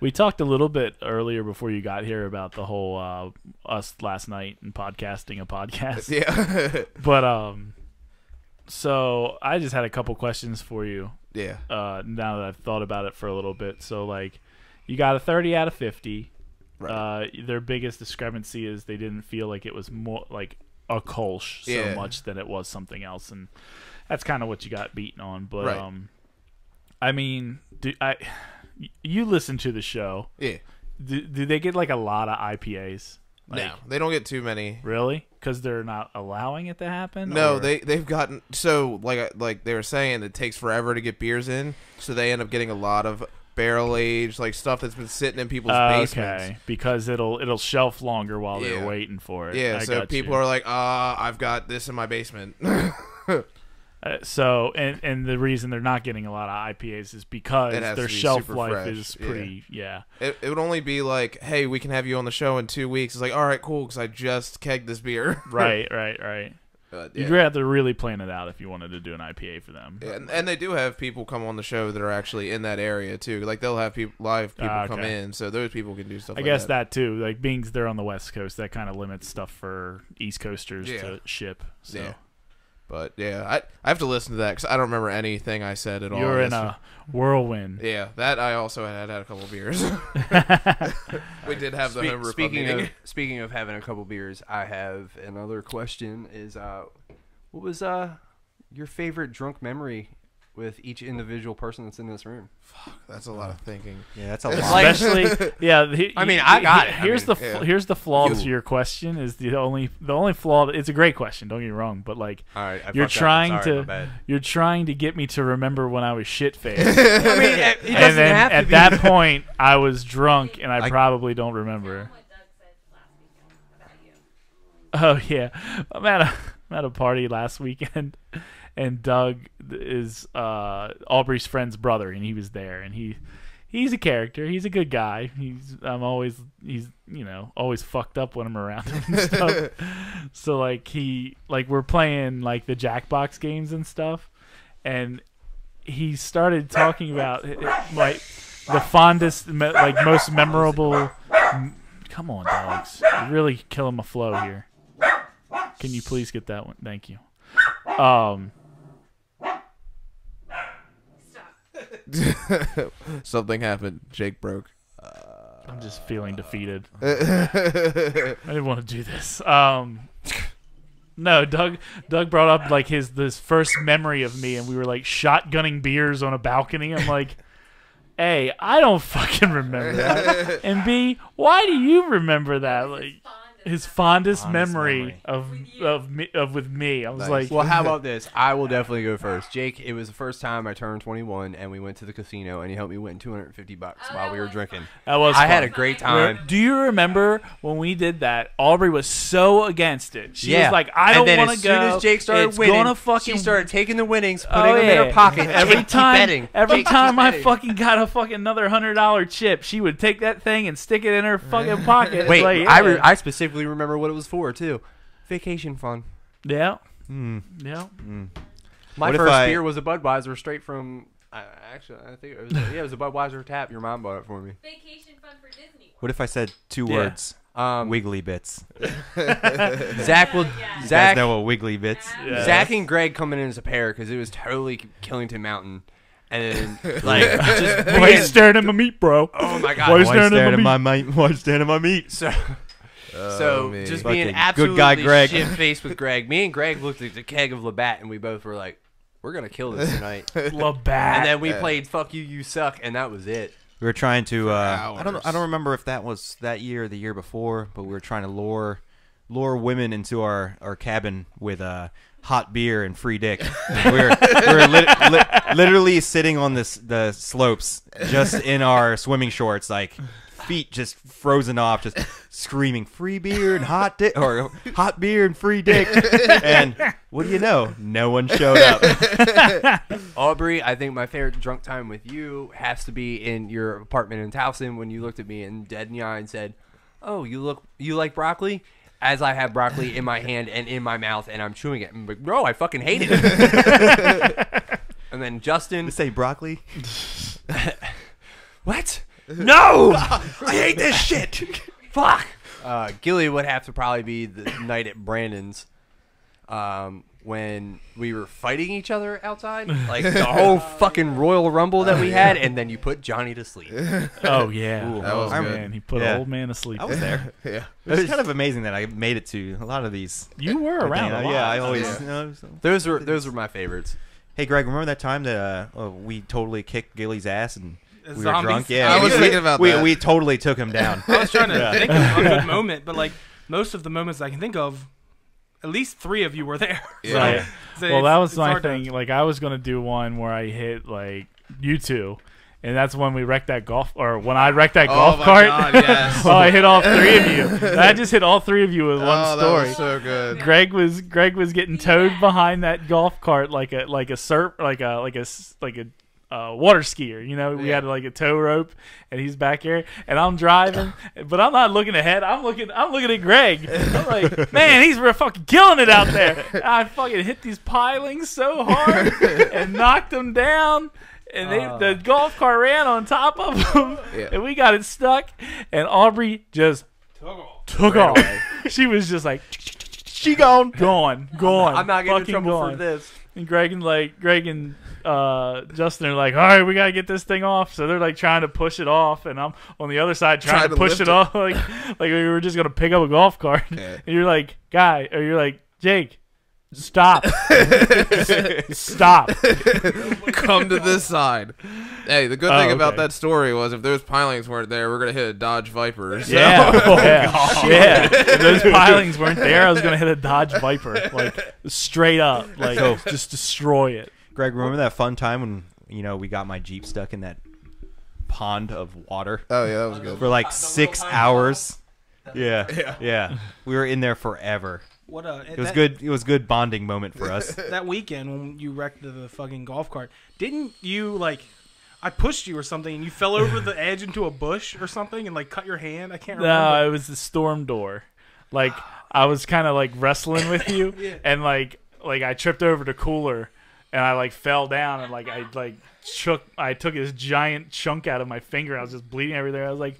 We talked a little bit earlier before you got here about the whole us last night and podcasting a podcast. Yeah. But So I just had a couple questions for you. Yeah. Now that I've thought about it for a little bit. So like, you got a 30 out of 50. Right. Their biggest discrepancy is they didn't feel like it was more like a Kolsch so much than it was something else, and that's kind of what you got beaten on. But Right. I mean, you listen to the show. Yeah. Do they get like a lot of IPAs? Like, No, they don't get too many. Really? Because they're not allowing it to happen? No, or? they've gotten so like they were saying, it takes forever to get beers in, so they end up getting a lot of barrel aged like stuff that's been sitting in people's basements. Okay, because it'll shelf longer while they're Yeah. waiting for it. Yeah, I so got people you. are like, I've got this in my basement. So and the reason they're not getting a lot of IPAs is because It has their to be shelf super life fresh. is pretty. Yeah. It would only be like, hey, we can have you on the show in 2 weeks. It's like, all right, cool, because I just kegged this beer. Right. But, You'd yeah. have to really plan it out if you wanted to do an IPA for them. Yeah, and they do have people come on the show that are actually in that area too. Like they'll have live people come okay. in, so those people can do stuff. I like guess that too. Like being they're on the West Coast, that kind of limits stuff for East Coasters Yeah. to ship. So Yeah. But yeah, I have to listen to that because I don't remember anything I said at all. you're in a whirlwind. Yeah, that I also had a couple beers. We did have the homebrew pub meeting. Speaking of having a couple beers, I have another question. Is what was your favorite drunk memory with each individual person that's in this room? That's a lot of thinking. Yeah, that's a lot. Especially, yeah. I mean, I got it. Here's here's the flaw You. to your question. Is the only flaw. It's a great question. Don't get me wrong, but like All right, you're trying to get me to remember when I was shit faced. I mean, it doesn't And then have to at be. that point, I was drunk, and I I- probably don't remember. What Doug said last weekend about you. Oh yeah, I'm at a party last weekend, and Doug is Aubry's friend's brother, and he was there, and he's a character. He's a good guy. He's always fucked up when I'm around him and stuff. So we're playing like the Jackbox games and stuff, and he started talking about like the fondest, most memorable. Come on, dogs! You're really killing my flow here. Can you please get that one? Thank you. Something happened. Jake broke. I'm just feeling defeated. I didn't want to do this. No, Doug brought up like this first memory of me, and we were like shotgunning beers on a balcony. I'm like, A, I don't fucking remember that, and B, why do you remember that? Like his fondest memory of with me. I was Nice. like, Well, how about this? I will definitely go first. Jake, it was the first time I turned 21, and we went to the casino, and he helped me win $250 while we were drinking. that was. I had a fun. great time. Do you remember when we did that? Aubrey was so against it. She was like, "I And don't then want as to go." soon as Jake started It's winning, gonna fucking she started taking the winnings, Oh, putting them in yeah. her pocket. Every Jake, keep time, betting. every Jake, keep time I betting. fucking got a fucking another $100 chip, she would take that thing and stick it in her fucking pocket. Wait, like, I specifically remember what it was for too. Vacation fun. yeah, Hmm. yeah. My What if first I- beer was a Budweiser straight from. Actually, I think it was a Budweiser tap. Your mom bought it for me. Vacation fun for Disney. What if I said two Yeah. words? Um, Wiggly bits. Zach will. Yeah. You Zach. guys know what wiggly bits? Yeah. Zach and Greg coming in as a pair because it was totally Killington Mountain, and like just Why you staring at my meat, bro? oh my Why god. you Why staring at staring my at my meat? meat? Why staring at my meat? So man. just Fucking being good absolutely guy, Greg. shit faced with Greg. Me and Greg looked at the keg of Labatt and we both were like, "We're gonna kill this tonight." Labatt. And then we played "Fuck You, You Suck," and that was it. We were trying to. I hours. don't remember if that was that year or the year before, but we were trying to lure women into our cabin with hot beer and free dick. we're literally sitting on the slopes, just in our swimming shorts, like feet just frozen off, just screaming free beer and hot dick, or hot beer and free dick. And what do you know? No one showed up. Aubrey, I think my favorite drunk time with you has to be in your apartment in Towson when you looked at me and dead in the eye and said, "Oh, you like broccoli?" As I have broccoli in my hand and in my mouth, and I'm chewing it. I'm like, "Bro, I fucking hate it." And then Justin, To say broccoli? what? No, I hate this shit. Fuck. Gilly would have to probably be the night at Brandon's. when we were fighting each other outside, like the whole fucking Royal Rumble that we had, and then you put Johnny to sleep. Oh yeah, Ooh, that was good. man. He put Yeah. an old man to sleep. I was there. Yeah. It was kind of amazing that I made it to a lot of these. You were around a lot. Yeah, I always. Yeah. You know, so. Those were my favorites. Hey, Greg, remember that time that we totally kicked Gilly's ass and we were Zombies? drunk? Yeah, I was we- thinking about we, that. We totally took him down. I was trying to Yeah. think of a good moment, but like most of the moments I can think of, at least 3 of you were there. Yeah. Right. So Well, it's- that was it's my hard to- thing. Like, I was gonna do one where I hit like you two, and that's when we wrecked that golf, or when I wrecked that golf my cart. God, yes. Oh, I hit all 3 of you. And I just hit all 3 of you with one Oh, that story. was so good. Greg was getting towed behind that golf cart like a water skier. You know, we Yeah. had like a tow rope, and he's back here, and I'm driving, but I'm not looking ahead. I'm looking at Greg. I'm like, man, he's fucking killing it out there. I fucking hit these pilings so hard and knocked them down. And the golf cart ran on top of him, Yeah. and we got it stuck. And Aubrey just took off. She was just like, she gone. I'm not getting in fucking trouble gone. for this. And Greg and Justin are like, all right, we gotta get this thing off. So they're like trying to push it off, and I'm on the other side trying to push lift it off, like we were just gonna pick up a golf cart. Yeah. And you're like, you're like, Jake, stop, stop. Come to this side. Hey, the good thing about okay. that story was if those pilings weren't there, we're gonna hit a Dodge Viper. So. Yeah, yeah. If those pilings weren't there, I was gonna hit a Dodge Viper, like straight up, like just destroy it. Greg, remember that fun time when we got my Jeep stuck in that pond of water Oh yeah, that was good. for like 6 hours? Yeah. We were in there forever. What It was good. It was a good bonding moment for us. That weekend when you wrecked the fucking golf cart, didn't you like? I pushed you or something, and you fell over the edge into a bush or something, and like cut your hand. I can't remember. No, it was the storm door. Like I was kind of like wrestling with you, Yeah. and like I tripped over the cooler, and I like fell down, and like I took this giant chunk out of my finger. I was just bleeding everywhere. I was like,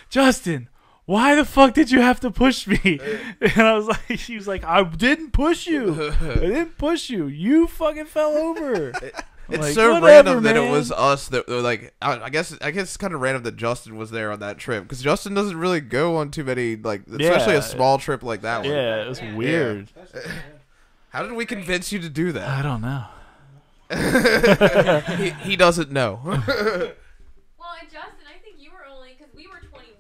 Justin, why the fuck did you have to push me? And I was like, he was like, I didn't push you. I didn't push you. You fucking fell over. It's Like, so whatever, random that it man. was us that were like. I guess it's kind of random that Justin was there on that trip because Justin doesn't really go on too many especially Yeah. a small trip like that one. Yeah, it was weird. How did we convince you to do I that? don't know. he doesn't know. Well, and Justin, I think you were only because we were 21.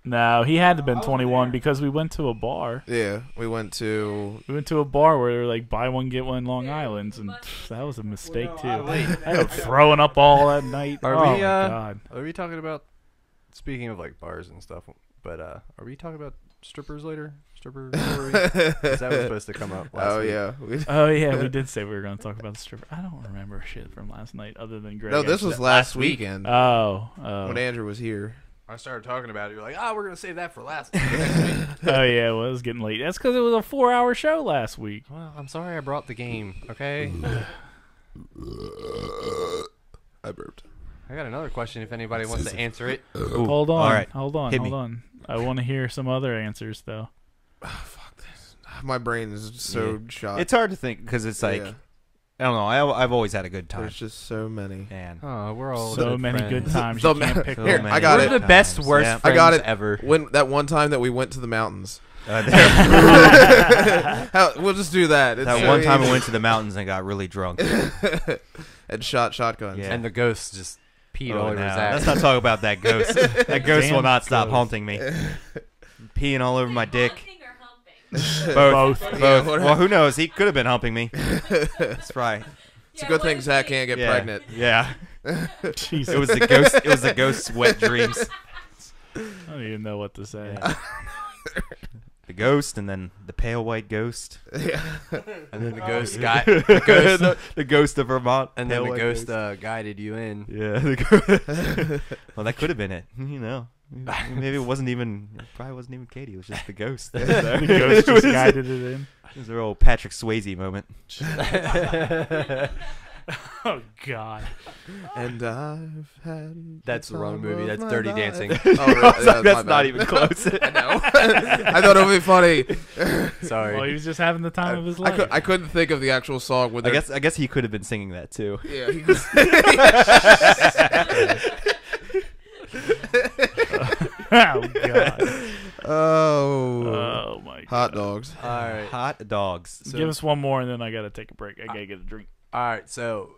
No, he had to have been 21 because we went to a bar. Yeah, we went to. We went to a bar where they were like buy one get one Long Island's, and that was a mistake too. I had throwing up all that night. Are oh we, my god! Are we talking about? Speaking of like bars and stuff, but are we talking about strippers later? Stripper story? 'Cause that was supposed to come up last week. Yeah. Oh yeah, we did say we were going to talk about the stripper. I don't remember shit from last night other than Greg. No, this was last weekend Oh, when Andrew was here. I started talking about it. You're like, we're gonna save that for last. oh yeah, well, it was getting late. That's because it was a 4-hour show last week. Well, I'm sorry I brought the game. Okay. I burped. I got another question. If anybody wants to answer it. Ooh, Hold on, all right. hold on, Hit hold me. on. I want to hear some other answers though. Fuck this. My brain is so shot. It's hard to think because it's like Yeah. I don't know. I've always had a good time. There's just so many. Man, Oh, we're all So good many friends. good times. The You can't pick So Here, one. I got We're it. the best, worst Yeah. I friends got it. ever. When that one time that we went to the mountains. that We'll just do that. It's so one time I easy. went to the mountains and got really drunk. and shot shotguns. Yeah. And the ghost just peed all Oh, over no. his ass. Let's not talk about that ghost. That ghost will Damn not stop ghost. haunting me. Peeing all over my dick. Haunting or humping? Both. Both. Both. whatever. Well, who knows? He could have been humping me. That's right. It's a good thing Zach can't get Yeah. pregnant. Yeah. Jesus. It was the ghost. It was the ghost's wet dreams. I don't even know what to say. The ghost, and then the pale white ghost, Yeah. And then the ghost got the ghost, the ghost of Vermont, and then pale the white ghost guided you in. Yeah. The ghost. Well, that could have been it. You know. Maybe it wasn't even. It probably wasn't even Katie. It was just the ghost. The ghost just guided it in. It was a old Patrick Swayze moment. Oh God. And I've had. That's the wrong time movie. of That's my Dirty life. Dancing. Oh, really? Yeah, my That's bad. not even close. I know. I thought it would be funny. Sorry. Well, he was just having the time of his life. I couldn't think of the actual song. With I guess he could have been singing that too. Yeah. He was, Oh God. oh. Oh my God. Hot dogs. All right. Hot dogs. So, Give us one more, and then I gotta take a break. I gotta get a drink. all right. So,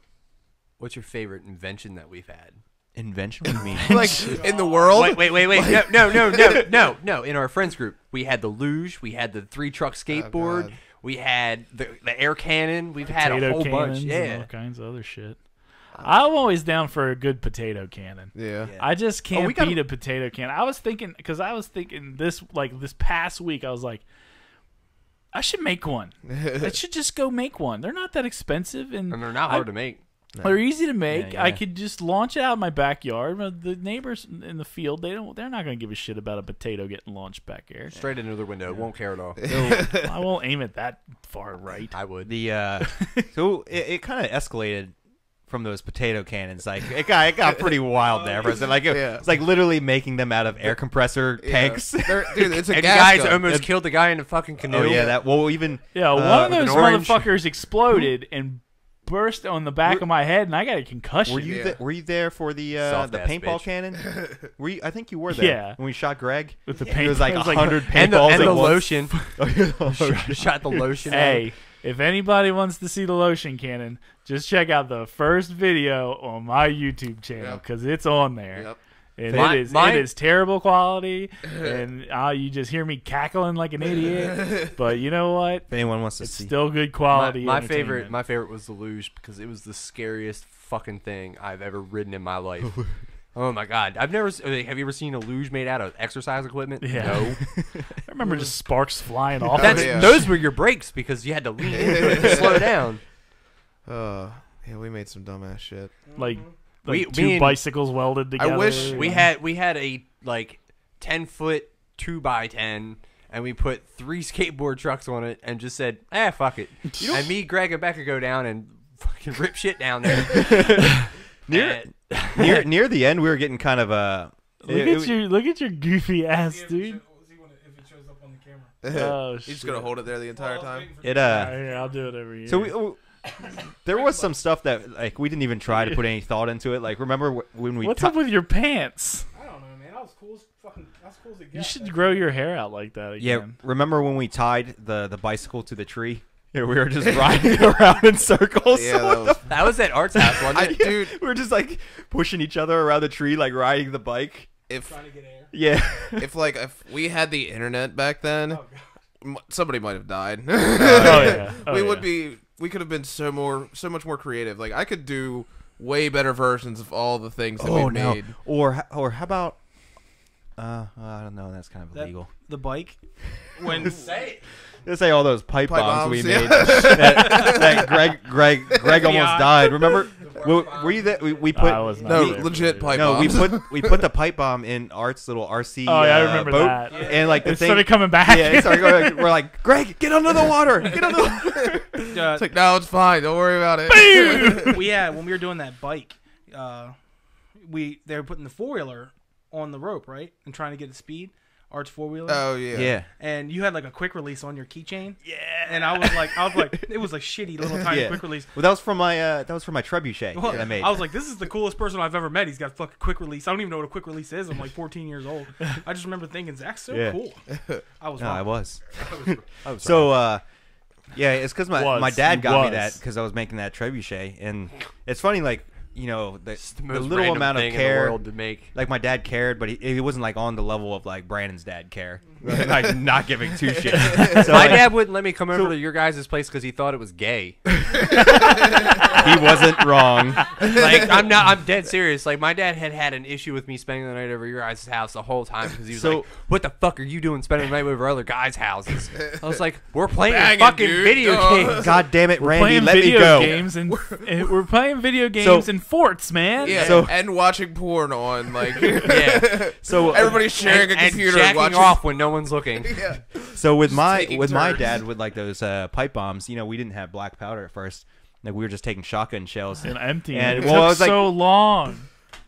what's your favorite invention that we've had? Invention? What do you mean? Like in the world. Wait. No. In our friends group, we had the luge, we had the 3-truck skateboard, God. we had the air cannon. We've had a Potato whole bunch. cannons and Yeah. all kinds of other shit. I'm always down for a good potato cannon. Yeah. I just can't we gotta- beat a potato cannon. I was thinking this past week. I was like, I should make one. I should just go make one. They're not that expensive, and And they're not hard to make. they're easy to make. Yeah, I yeah. could just launch it out in my backyard. The neighbors in the field, they're not going to give a shit about a potato getting launched back there. Straight into the window. Won't care at all. I won't aim it that far right. I would. The so it kind of escalated from those potato cannons. Like it got pretty wild there for a second. Like it's like literally making them out of air compressor tanks. Dude, it's a And gas guys gun. almost killed the guy in the fucking canoe. Oh yeah, that well even Yeah, one of with those an orange. motherfuckers exploded and burst on the back of my head, and I got a concussion. Were you Yeah. were you there for the Soft-ass paintball bitch. cannon? Were you, I think you were there. Yeah. When we shot Greg. with the It paint? was like it was 100 And the, paintballs and at the once. lotion. Oh, yeah, the lotion. Shot the lotion. Hey, if anybody wants to see the lotion cannon, just check out the first video on my YouTube channel Yep. because it's on there. Yep. And Mine- it is terrible quality, and you just hear me cackling like an idiot. But you know what? If anyone wants to It's see. still good quality. My entertainment. favorite was the luge because it was the scariest fucking thing I've ever ridden in my life. Oh my God! Have you ever seen a luge made out of exercise equipment? Yeah. No. I remember just sparks flying off. That's yeah. Those were your brakes because you had to lean into it to slow down. Yeah, we made some dumbass shit. like Me two and- bicycles welded together. wish We had a like 10-foot 2x10, and we put 3 skateboard trucks on it, and just said, fuck it. And me, Greg, and Becca go down and fucking rip shit down there. near the end, we were getting kind of Look at your goofy ass, dude. If it shows up on the camera. Oh You're just gonna hold it there the entire time. it Here, I'll do it every year. So there was some stuff that like we didn't even try to put any thought into it. Like remember when we What's up with your pants? I don't know, man. I was cool as it You gets. should grow your hair out like that yeah, again. remember when we tied the bicycle to the tree? Yeah, we were just riding around in circles. Yeah, that was, That was at Art's house, wasn't it? dude. We were just like pushing each other around the tree, like riding the bike. If Trying to get air. Yeah. if we had the internet back then, somebody might have died. Oh yeah. Oh, we yeah. would be. We could have been so much more creative. Like I could do way better versions of all the things that we made. Or how about? I don't know. That's kind of That- illegal. The bike. When Let's say all those pipe bombs we bombs, yeah. made. that Greg almost died. Remember? Were you there? We put I was not No, there, legit but- pipe no. bombs. We put the pipe bomb in Art's little RC. Oh yeah, I remember boat, that. And like the It thing. started coming back. Yeah, it started going, we're like, Greg, get under the water. Get under the water. It's like, no, it's fine. Don't worry about it. we had when we were doing that bike, they were putting the 4-wheeler on the rope, right, and trying to get the speed. Art's 4-wheeler. Oh yeah. Yeah. And you had like a quick release on your keychain. Yeah. And I was like, it was like shitty little tiny Yeah. quick release. Well, that was from my trebuchet Well, that I made. I was like, this is the coolest person I've ever met. He's got fucking quick release. I don't even know what a quick release is. I'm like 14 years old. I just remember thinking, Zach's so Yeah. cool. I was No, I wrong. was. So, yeah, it's because my dad got me was. that because I was making that trebuchet, and it's funny, like the Most little random amount of thing in the care. world to make. Like my dad cared, but he wasn't like on the level of like Brandon's dad care, like not giving two shits. So, My like, dad wouldn't let me come over to your guys' place because he thought it was gay. he wasn't wrong. Like I'm dead serious. Like my dad had an issue with me spending the night over your guys' house the whole time because he was So- like, "What the fuck are you doing spending the night over other guys' houses?" I was like, "We're playing Banging, fucking dude. video Duh. games." God damn it, Randy, Playing let me video go. games and we're playing video games in forts, man. Yeah, So- and watching porn on like Yeah. So everybody's sharing a and computer jacking watching. off when no one's looking. So with my taking my turns. dad with like those pipe bombs, we didn't have black powder at first. Like we were just taking shotgun shells. And emptying. And, It well, I took was like- so long.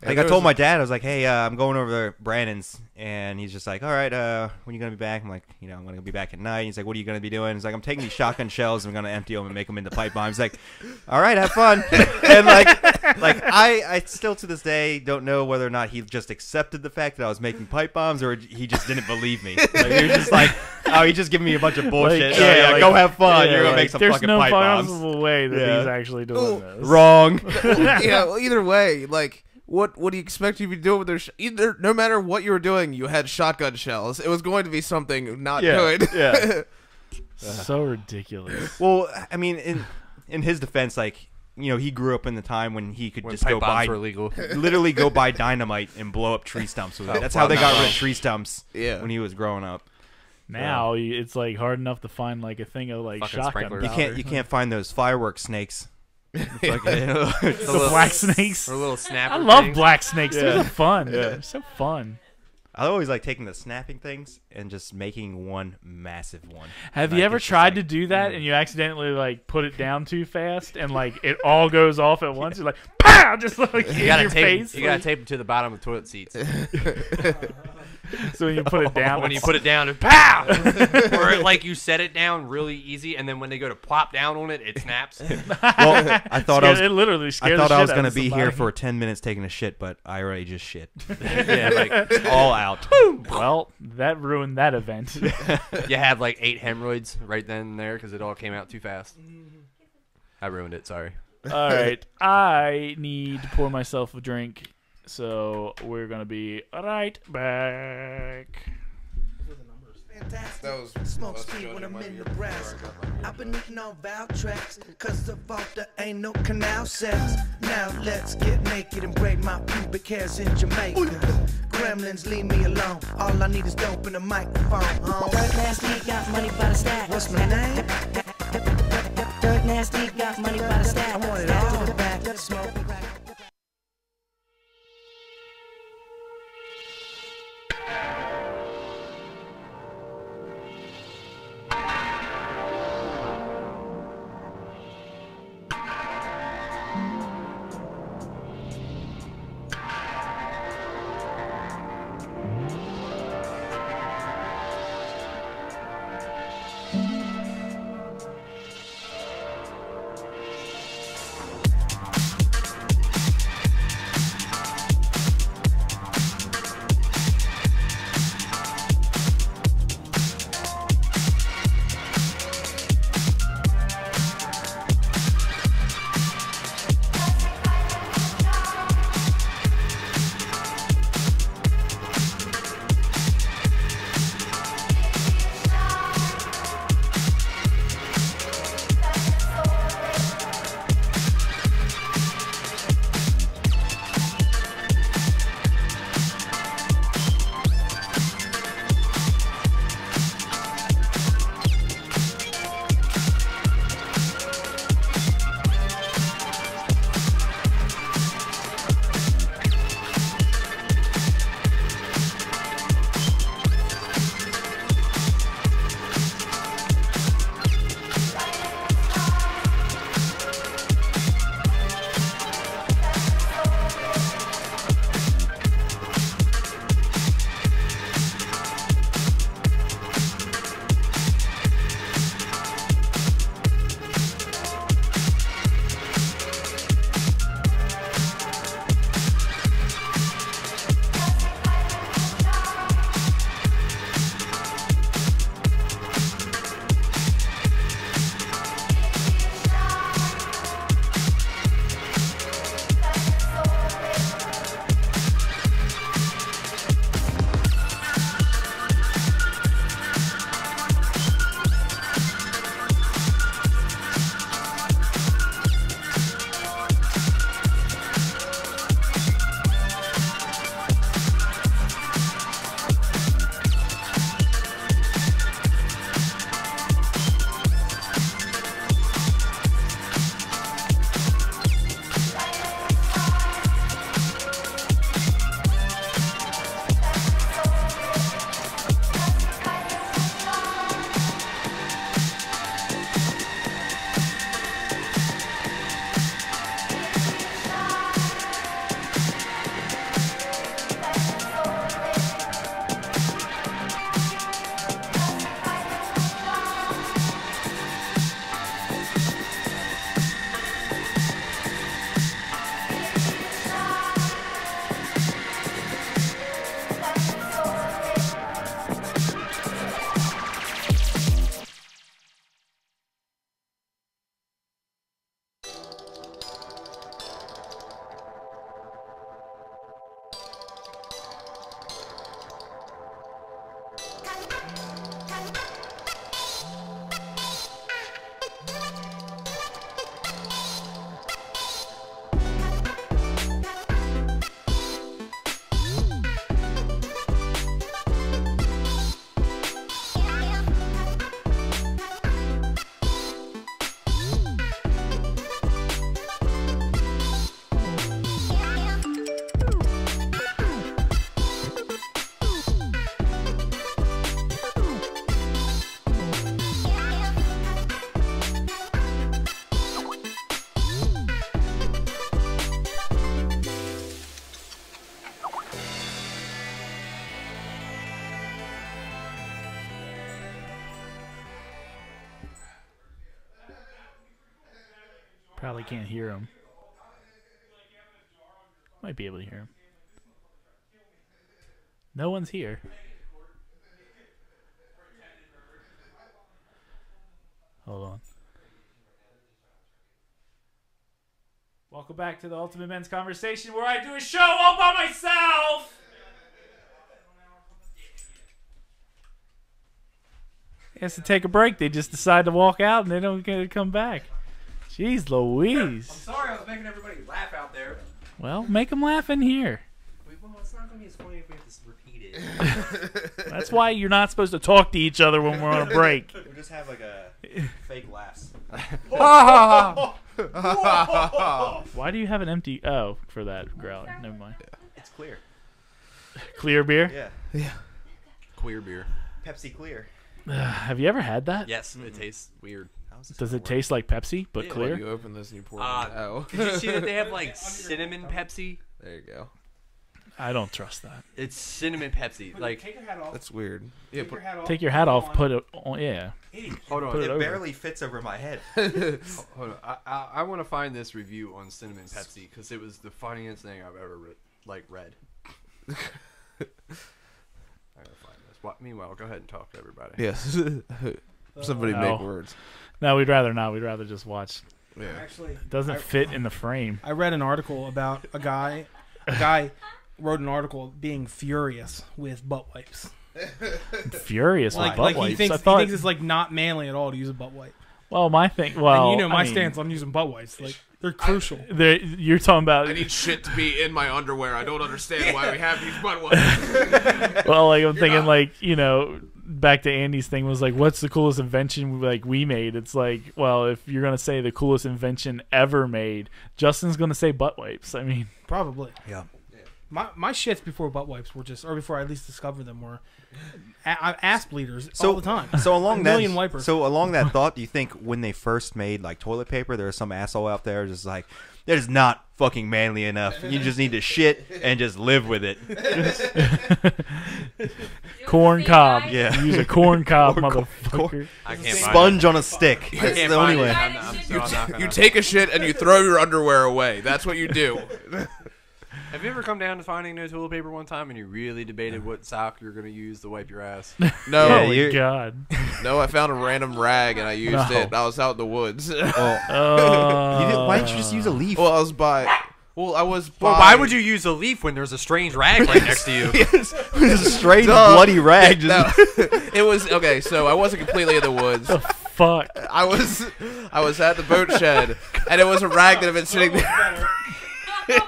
Like I told my dad, I was like, "Hey, I'm going over to Brandon's," and he's just like, "All right, when you gonna be back?" I'm like, "I'm gonna be back at night." He's like, "What are you gonna be doing?" He's like, "I'm taking these shotgun shells and I'm gonna empty them and make them into pipe bombs." He's like, "All right, have fun." And like I still to this day don't know whether or not he just accepted the fact that I was making pipe bombs or he just didn't believe me. Like, he was just like, "Oh, he's just giving me a bunch of bullshit." Like, Yeah, go have fun. yeah, You're gonna like, make some there's fucking no pipe bombs. possible way that Yeah. he's actually doing this. Wrong. Yeah, well, either way, like, what do you expect you to be doing with their either? No matter what you were doing, you had shotgun shells. It was going to be something not good. Yeah. So ridiculous. Well, I mean, in his defense, like, he grew up in the time when he could When just pipe go bombs buy, were illegal. literally go buy dynamite and blow up tree stumps with it. Oh, That's how they got rid of wow. tree stumps Yeah. when he was growing up. Now it's like hard enough to find like a thing of like Fucking shotgun sprinklers. powder. You can't find those fireworks snakes. It's like, The black snakes. Or little snapper I love things. black snakes. Yeah. They're fun. Yeah. They're so fun. I always like taking the snapping things and just making one massive one. Have Like, you ever it's just tried like- to do that and you accidentally like put it down too fast and like it all goes off at once? You're like, pow! Just like in You gotta your tape. face. You gotta tape it to the bottom of toilet seats. So when you put it down, When you put it down, it's pow! Or like you set it down really easy, and then when they go to plop down on it, it snaps. Well, I thought I was. it literally scared I thought the I shit was out gonna of be here somebody. for 10 minutes taking a shit, but I already just shit. Yeah, like All out. Well, that ruined that event. you had like 8 hemorrhoids right then and there because it all came out too fast. I ruined it. Sorry. All right, I need to pour myself a drink, so we're gonna be right back. That was Smoke us speed judging when I'm might in be the a- brass. Sorry, I got my- I've been eating on Val tracks, cause the vault there ain't no canal sex. Now let's get naked and braid my pubic hairs in Jamaica. Gremlins, leave me alone. All I need is dope and a microphone. Dirt Nasty got money by the stack. What's my name? Dirt Nasty got money by the stack. I want it all back. Smoke crack. Probably can't hear him. Might be able to hear him. No one's here. Hold on. Welcome back to the Ultimate Men's Conversation, where I do a show all by myself. He has to take a break. They just decide to walk out and they don't get to come back. Jeez Louise. I'm sorry, I was making everybody laugh out there. Well, make them laugh in here. Well, it's not going to be as funny if we have to repeat it. That's why you're not supposed to talk to each other when we're on a break. We'll just have like a fake laughs. Why do you have an empty... Oh, for that growler. Never mind. It's clear. Clear beer? Yeah. Yeah. Queer beer. Pepsi Clear. Have you ever had that? Yes, it tastes weird. Does it taste like Pepsi, but Yeah, clear? You open this and you pour it out. Did you see that they have like cinnamon Pepsi? There you go. I don't trust that. It's cinnamon Pepsi. Like, Take your hat off. That's weird. Yeah, Take your hat off. Take your hat off, put it on. Yeah. hold on. Put it over. barely fits over my head. Hold on. I want to find this review on cinnamon Pepsi because it was the funniest thing I've ever read. I gotta find this. Meanwhile, go ahead and talk to everybody. Yes. Somebody No. make words. No, we'd rather not. We'd rather just watch. Yeah. Actually, It doesn't fit in the frame. I read an article about a guy. A guy wrote an article being furious with butt wipes. Furious with butt Like wipes. he thinks it's like not manly at all to use a butt wipe. Well, my thing. Well, And you know my I mean, stance on using butt wipes. Like they're crucial. You're talking about. I need shit to be in my underwear. I don't understand why we have these butt wipes. Well, like I'm thinking, like back to Andy's thing was like, what's the coolest invention we made? It's like, well, if you're gonna say the coolest invention ever made, Justin's gonna say butt wipes. I mean, Probably. Yeah. My shits before butt wipes were just, or before I at least discovered them, were ass bleeders all the time. So along A that, million wipers. So along that thought, do you think when they first made like toilet paper, there was some asshole out there just like, that is not fucking manly enough. You just need to shit and just live with it. corn cob. Yeah. Use a corn cob, Or motherfucker. I can't find Sponge on a stick. it. I That's can't the only find it. way. I'm not gonna. You take a shit and you throw your underwear away. That's what you do. Have you ever come down to finding no toilet paper one time and you really debated what sock you're gonna use to wipe your ass? No, Yeah, Oh my you- god. no. I found a random rag and I used No. it. I was out in the woods. Why didn't you just use a leaf? Well, I was by. Well, I was. Well, by- why would you use a leaf when there's a strange rag right next to you? It's a straight Duh. bloody rag. Just No, it was okay. So I wasn't completely in the woods. Fuck. I was at the boat shed, and it was a rag that had been sitting there.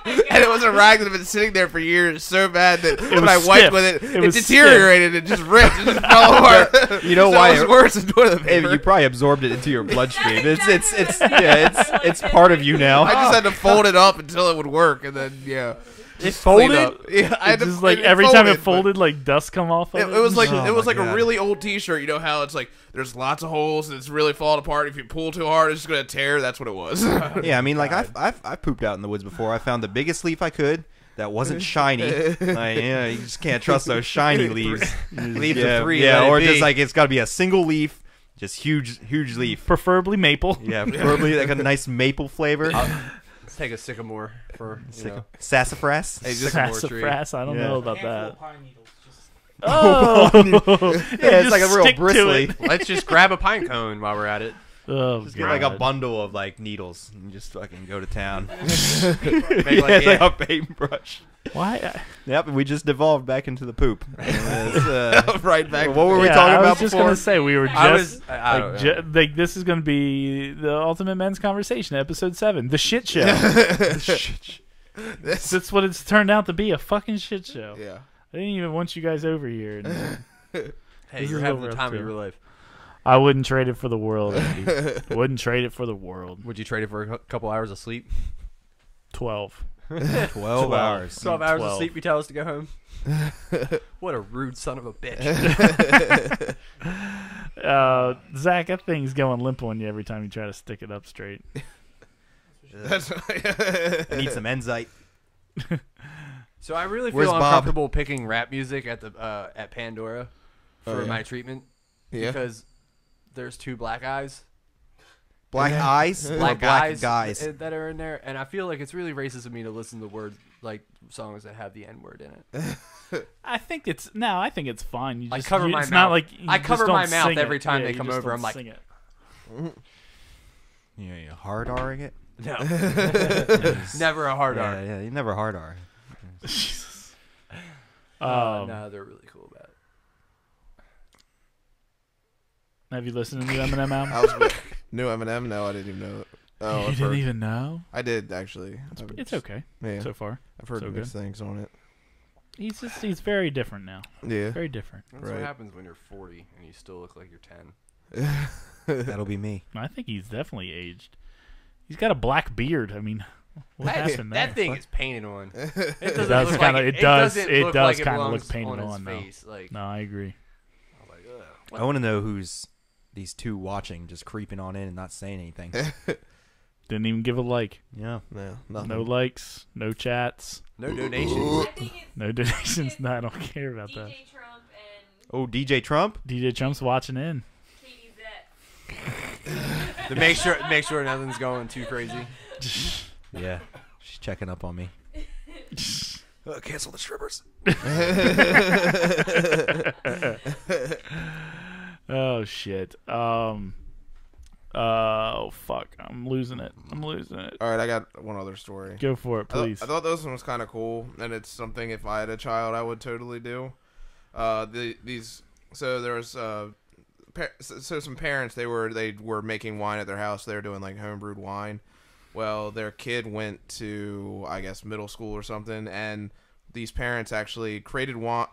And it was a rag that had been sitting there for years, so bad that when was I wiped stiff. with it, It it was deteriorated. It just ripped. It just fell apart. You know So why it was it- worse than toilet Hey, paper. you probably absorbed it into your bloodstream. It's part of you now. I just had to fold it up until it would work, and then It clean folded. up. Yeah, I had to, Just like it every time it but folded, like dust come off of it. It was like Oh it was my like a God. really old T-shirt. You know how it's like there's lots of holes and it's really falling apart. If you pull too hard, it's just gonna tear. That's what it was. Yeah, I mean, like I've pooped out in the woods before. I found the biggest leaf I could that wasn't shiny. You just can't trust those shiny leaves. Leave yeah, the three. yeah, let it or be. just like it's got to be a single leaf, just huge leaf. preferably maple. Yeah, probably like a nice maple flavor. Let's take a sycamore for Sassafras. Hey, just sycamore tree. Sassafras. I don't Yeah. know about Handful that. of pine needles. Just Oh, Yeah, it's like a Just real stick to bristly. it. Let's just grab a pine cone while we're at it. Oh, Just get like a God. bundle of like needles and just fucking go to town. Make Yeah, like, it's like a paintbrush. Why? Yep, and we just devolved back into the poop. It's, right back. what were we Yeah, talking I was about just before? gonna say we were just I was. I don't know. like this is gonna be the Ultimate Men's Conversation, episode 7, the shit show. That's what it's turned out to be, a fucking shit show. Yeah. I didn't even want you guys over here. And Hey, This you're is having what the we're time up of to. your life. I wouldn't trade it for the world, Andy. Wouldn't trade it for the world. Would you trade it for a couple hours of sleep? 12. 12 hours. 12 hours 12. of sleep. You tell us to go home. What a rude son of a bitch. Zach, that thing's going limp on you every time you try to stick it up straight. That's I need some Enzite. So I really Where's feel Bob? uncomfortable picking rap music at the at Pandora for Oh, yeah. my treatment Yeah. because there's two black guys Black eyes, or black black guys guys. that are in there, and I feel like it's really racist of me to listen to words like songs that have the N word in it. I think it's fine. You I just, cover my it's mouth. not like you I just cover don't my mouth sing every it. time Yeah, they you come just over. don't I'm like, sing it. Yeah, you hard R-ing it. no, never a hard R. Yeah, you never hard R. Jesus. No, they're really cool about it. Have you listened to the new Eminem album? I was with new Eminem. No, I didn't even know it. Oh, You I've didn't heard- even know? I did actually. It's okay Yeah, so far. I've heard so mixed things on it. He's very different now. Yeah. Very different. That's Right. what happens when you're 40 and you still look like you're 10. That'll be me. I think he's definitely aged. He's got a black beard. I mean, what happened there? That thing is painted on. It It doesn't does look kinda- like it does- doesn't it look does like it kinda look belongs painted on his on, though. face. Like, No, I agree. I'm like, ugh. I want to know who's these two watching, just creeping on in and not saying anything. Didn't even give a like. Yeah. No, nothing. No likes. No chats. No donations. I think it's No donations. No, I don't care about that. DJ Trump and Oh, DJ Trump. DJ Trump's watching in. Katie Zett. To make sure nothing's going too crazy. Yeah, she's checking up on me. Cancel the strippers. Oh shit. Oh fuck. I'm losing it. All right, I got one other story. Go for it, please. I thought this one was kind of cool, and it's something if I had a child, I would totally do. So there was so some parents they were making wine at their house. They were doing like homebrewed wine. Well, their kid went to I guess middle school or something, and these parents actually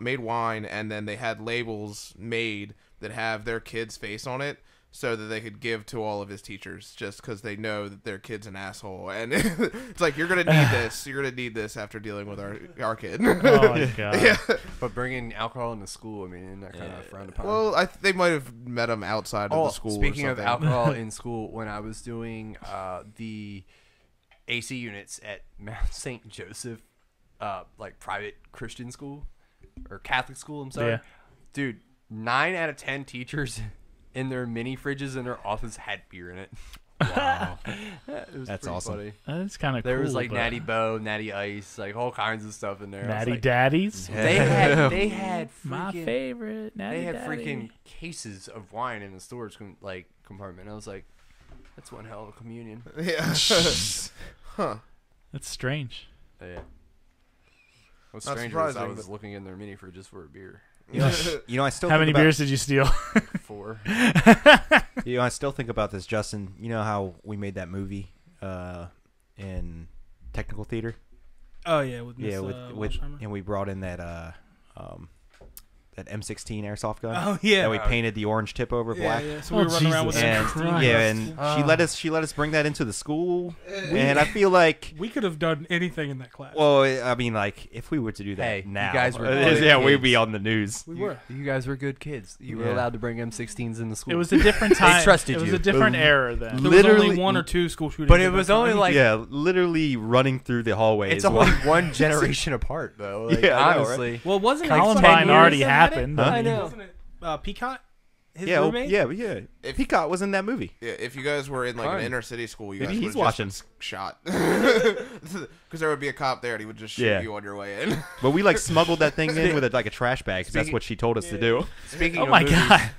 made wine, and then they had labels made that have their kid's face on it, so that they could give to all of his teachers, just because they know that their kid's an asshole. And it's like, you're gonna need this. You're gonna need this after dealing with our kid. Oh my god. Yeah. But bringing alcohol into school, I mean, isn't that kind of frowned upon? Well, they might have met him outside of the school. Speaking or of something. alcohol in school, when I was doing the AC units at Mount St. Joseph, like private Christian school or Catholic school, I'm sorry, Yeah. dude, 9 out of 10 teachers in their mini fridges in their office had beer in it. Wow. It was That's pretty awesome. funny. That's kind of cool. There was like but- Natty Bow, Natty Ice, like all kinds of stuff in there. I was Natty like, Daddies. They had My freaking, favorite. Natty they had Daddy. freaking cases of wine in the storage compartment. I was like, that's one hell of a communion. Yeah. Huh. That's strange. Yeah. What's Not stranger is I surprising, was but- looking in their mini fridges for a beer. You know, I still How think many about, beers did you steal? 4. You know, I still think about this, Justin. You know how we made that movie in technical theater? Oh yeah, with Yeah, Miss, with Walsheimer. and we brought in that that M16 airsoft gun. Oh yeah, That we painted the orange tip over yeah, black. yeah. So we Oh, were running around with Jesus And M16. yeah, and she let us bring that into the school, and I feel like, We could have done anything in that class. well, I mean, like if we were to do that Hey, you now, guys were yeah, good we'd kids. be on the news. we were. You guys were good kids. You were Yeah. allowed to bring M16s in the school. It was a different time. trusted It was you. a different era then. There Literally- was only 1 or 2 school shootings. but at it that was time. only like Yeah, literally running through the hallways. it's only one generation apart though. Like, Yeah, I know, right? honestly. Well, wasn't like Columbine 10 already years that had it? happened. Huh? I know. Wasn't it Peacock? His yeah, roommate? yeah. Peacock was in that movie. Yeah, if you guys were in like Fine. an inner city school, you Maybe guys he's would watching. just shot because there would be a cop there and he would just shoot Yeah. you on your way in. But we like smuggled that thing in with like a trash bag because that's Speaking- what she told us to do. Speaking Oh of my movies, god.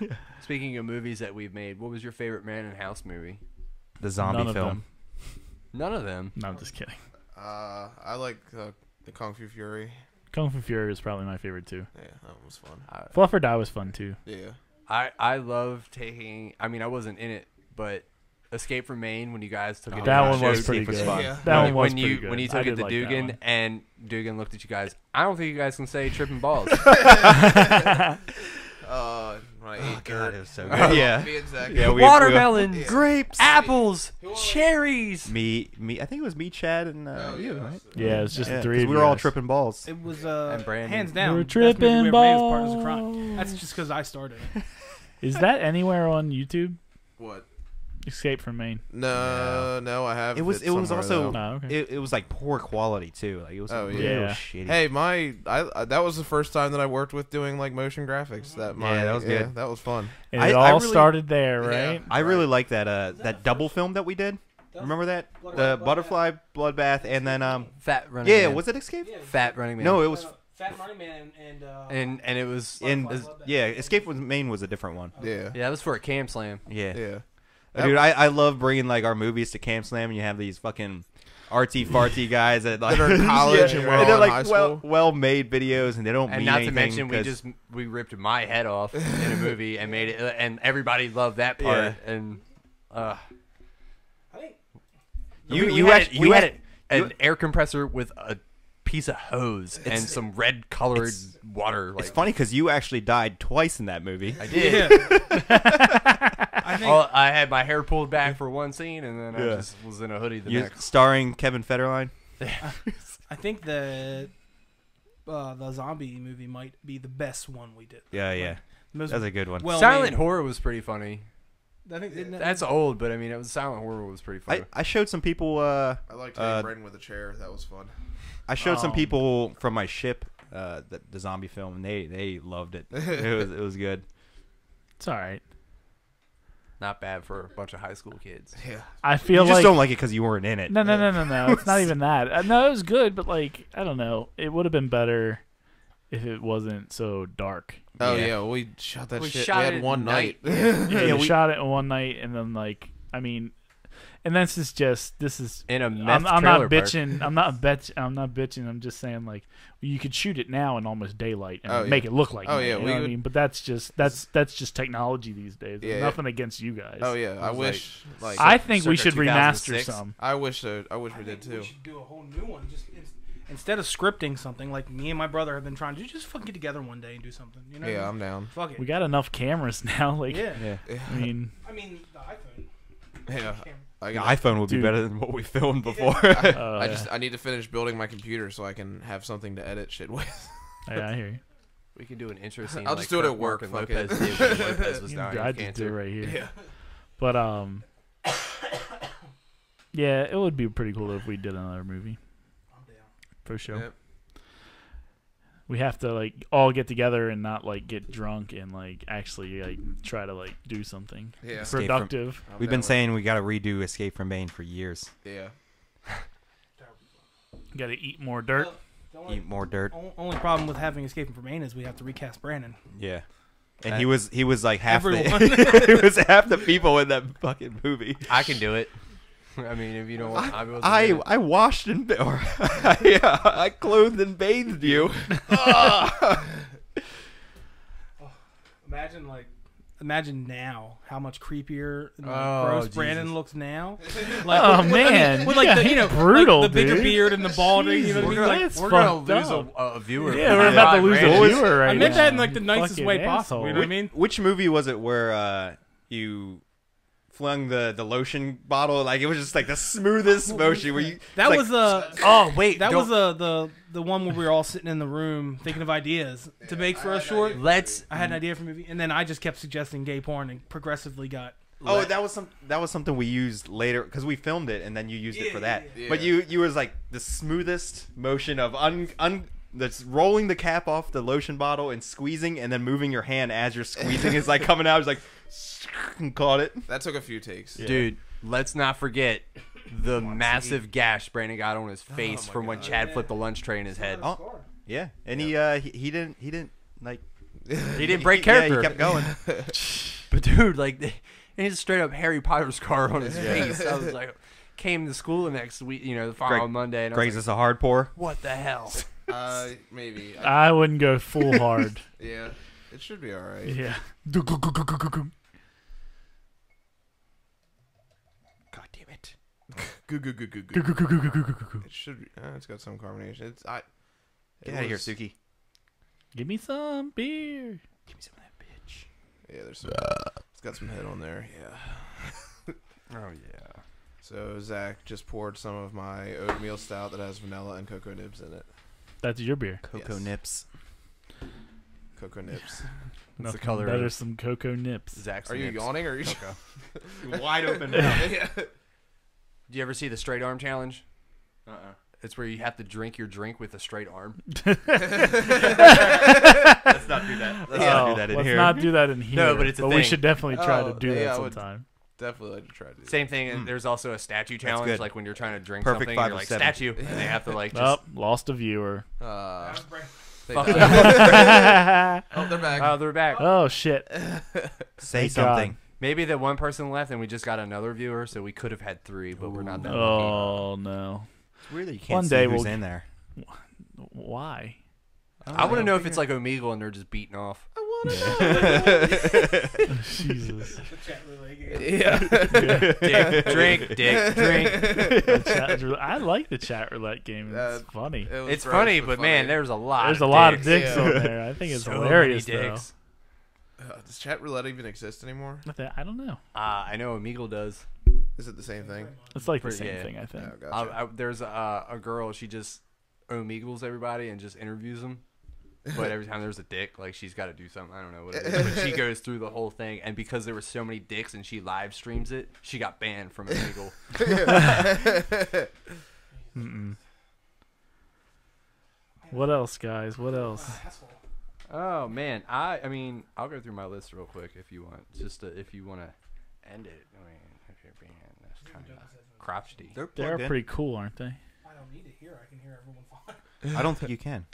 Speaking of movies that we've made, what was your favorite Man in House movie? The zombie None of film. them. None of them. No, I'm just kidding. I like the Kung Fu Fury. Kung Fu Fury was probably my favorite too. Yeah, that was fun. Fluff or Die was fun too. Yeah. I love taking. I mean, I wasn't in it, but Escape from Maine when you guys took it. That down one the was show, pretty Escape was good. fun. Yeah. That one was when pretty you good. when you I took it did to like that Dugan one. and Dugan looked at you guys. I don't think you guys can say tripping balls. When I ate dirt. it was so good. Yeah. Me and Zach. Yeah, Watermelons, Yeah. grapes, apples, cherries. Me. I think it was me, Chad, and you, yeah. right? Yeah, it was just Yeah, the three 'cause of we you were all guys. tripping balls. It was And Brandon. hands down. We're best movie tripping we ever made as Partners in balls. Crime. That's just because I started. Is that anywhere on YouTube? What? Escape from Maine. No, I have. It was somewhere, also though. Oh, okay. it was like poor quality too. Like it was real yeah. shitty. Hey, that was the first time that I worked with doing like motion graphics. That was good. That was fun. And I it all really- started there, right? Yeah. I really like that double film that we did. Remember that? The butterfly bloodbath and then Fat Running yeah, Man. was it Escape? Fat Running Man. No, it was Fat Running Man and and it was yeah, Escape from Maine was a different one. Yeah. that was for a Cam Slam. Yeah. Yeah. Dude, I love bringing like our movies to Camp Slam and you have these fucking artsy farty guys that like That are in college and they're in high like school. well made videos and they don't And mean not to anything mention, we ripped my head off in a movie and made it, and everybody loved that part. Yeah. And I think you had an air compressor with a piece of hose and some red colored water. Like, it's funny because you actually died twice in that movie. I did. I think I had my hair pulled back for one scene, and then I just was in a hoodie the next. Starring Kevin Federline. I think the zombie movie might be the best one we did. Yeah. Most That's a good one. well Silent made. horror was pretty funny. I think That's old, but I mean, it was silent horror was pretty funny. I showed some people I liked hitting Braden with a chair. That was fun. I showed some people from my ship the zombie film and they loved it. It was good. It's all right. Not bad for a bunch of high school kids. Yeah. I feel You just like don't like it because you weren't in it. no. It's not even that. No, it was good, but like I don't know. It would have been better if it wasn't so dark. Oh Yeah. yeah, we shot that We shit. shot We it had at one night. Yeah, we we- shot it in one night, and then like I mean, and this is. In a meth I'm trailer not park. bitching. I'm not bitching. I'm just saying like you could shoot it now in almost daylight and Oh, yeah. make it look like. Oh, night, yeah, you we know what I would- mean, but that's just technology these days. There's Yeah. nothing against you guys. Oh yeah, I was wish like I think we circa should remaster 2006. some. I wish we did too. We should do a whole new one. Just instead of scripting something, like me and my brother have been trying to just fucking get together one day and do something. You know? Yeah, I'm down. Fuck it. We got enough cameras now. Like, yeah. I mean, I mean the iPhone. Yeah. The iPhone would be Dude. better than what we filmed before. I need to finish building my computer so I can have something to edit shit with. yeah, I hear you. We can do an intro scene. I'll like just do it at Frank work, and fuck Lopez it. did when Lopez was You dying know, of I just do it cancer. right here. Yeah. But yeah, it would be pretty cool if we did another movie. I'm down. For sure. Yep. We have to like all get together and not like get drunk and like actually like try to like do something Yeah. Escape from- productive. I'm We've down been with saying we got to redo Escape from Maine for years. it. Yeah. Got to eat more dirt. Eat more dirt. Only problem with having Escaping from Maine is we have to recast Brandon. Yeah. And he was like half Everyone. he was half the people in that fucking movie. I can do it. I mean, if you don't want, I will do it. I washed and or I clothed and bathed you. Imagine now how much creepier and Oh, gross Jesus. Brandon looks now. Oh, man. with like the, Yeah, you know, brutal, like the bigger dude. beard and the balding. You know what I mean? Like, That's We're gonna fucked lose up. a viewer. Yeah, we're about to lose a Brandon. viewer right I meant now. that in like the nicest Fucking way possible. asshole. You know what I mean? Which movie was it where you flung the lotion bottle? Like it was just like the smoothest motion. Where you That like, was Oh wait, that was the one where we were all sitting in the room thinking of ideas to make for a short. Let's. I had an idea for a movie, and then I just kept suggesting gay porn and progressively got. Oh, that was something we used later because we filmed it and then you used it for that. yeah. But you was like the smoothest motion of that's rolling the cap off the lotion bottle and squeezing and then moving your hand as you're squeezing is like coming out. It's like and caught it. That took a few takes. Dude, let's not forget the massive gash Brandon got on his face from when Chad flipped the lunch tray in his head. Oh, yeah, and he didn't like He didn't break Yeah, character. he kept going. But dude, like, he's straight up Harry Potter scar on his face. I was like, came to school the next week, the following Monday, and I was Greg's like, is a hard pour. what the hell? Maybe. I wouldn't go full hard. Yeah. It should be all right. Yeah. God damn it! Goo goo goo goo goo. It should be. It's got some carbonation. Get out of here, Suki. Give me some beer. Give me some of that bitch. Yeah, there's some. It's got some head on there. Yeah. Oh yeah. So Zach just poured some of my oatmeal stout that has vanilla and cocoa nibs in it. That's your beer. Cocoa Yes. nips. Cocoa nips. What's the Nothing color better of some cocoa nips. Zach's Are you nips? yawning or are you? Wide open mouth. Yeah. Do you ever see the straight arm challenge? Uh-uh. It's where you have to drink your drink with a straight arm. Let's not do that. Let's not do that in let's here. not do that in here. No, but it's a we thing. should definitely try to Oh, do yeah, that I would- sometime. Definitely like to try to do that. Same thing. And there's also a statue challenge, good. like when you're trying to drink Perfect something, 5 you're of like 7. statue, and they have to like just. Oh, lost a viewer. They Fuck died. them. Oh, they're back. Oh, they're back. Oh shit! Say Thank something. Maybe that one person left, and we just got another viewer, so we could have had 3, but we're not that lucky. Oh no! It's weird that you can't One see day who's we'll- in there. Why? I want to know if it's like Omegle and they're just beating off. Jesus. The chat relay game. Yeah. Dick, drink, dick, drink. I like the chat roulette game. It's funny. It was It's gross, funny, but man, there's a lot. There's of a lot of dicks. dicks Yeah. on there. I think it's So hilarious many though. dicks. Does chat roulette even exist anymore? I don't know. I know Omegle does. Is it the same thing? It's like the Pretty- same yeah. thing. I think. Oh, gotcha. There's a girl. She just Omegles everybody and just interviews them. But every time there's a dick, like she's got to do something. I don't know what it is. But she goes through the whole thing, and because there were so many dicks and she live streams it, she got banned from Omegle. What else, guys? What else? Oh man, I mean, I'll go through my list real quick if you want. Just if you want to end it. I mean, if you're being that's kind of crotchety. They're They're plugged in. pretty cool, aren't they? I don't need to hear. I can hear everyone fine. I don't think you can.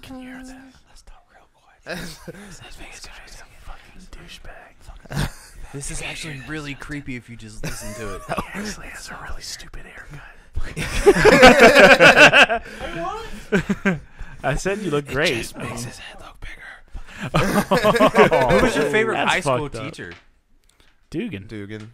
Can you hear this? Let's talk real quick. This is actually really creepy if you just listen to it. Actually, has a really stupid haircut. I said you look great. It just makes his head look bigger. Who was your favorite That's high school fucked up. teacher? Dugan. Dugan.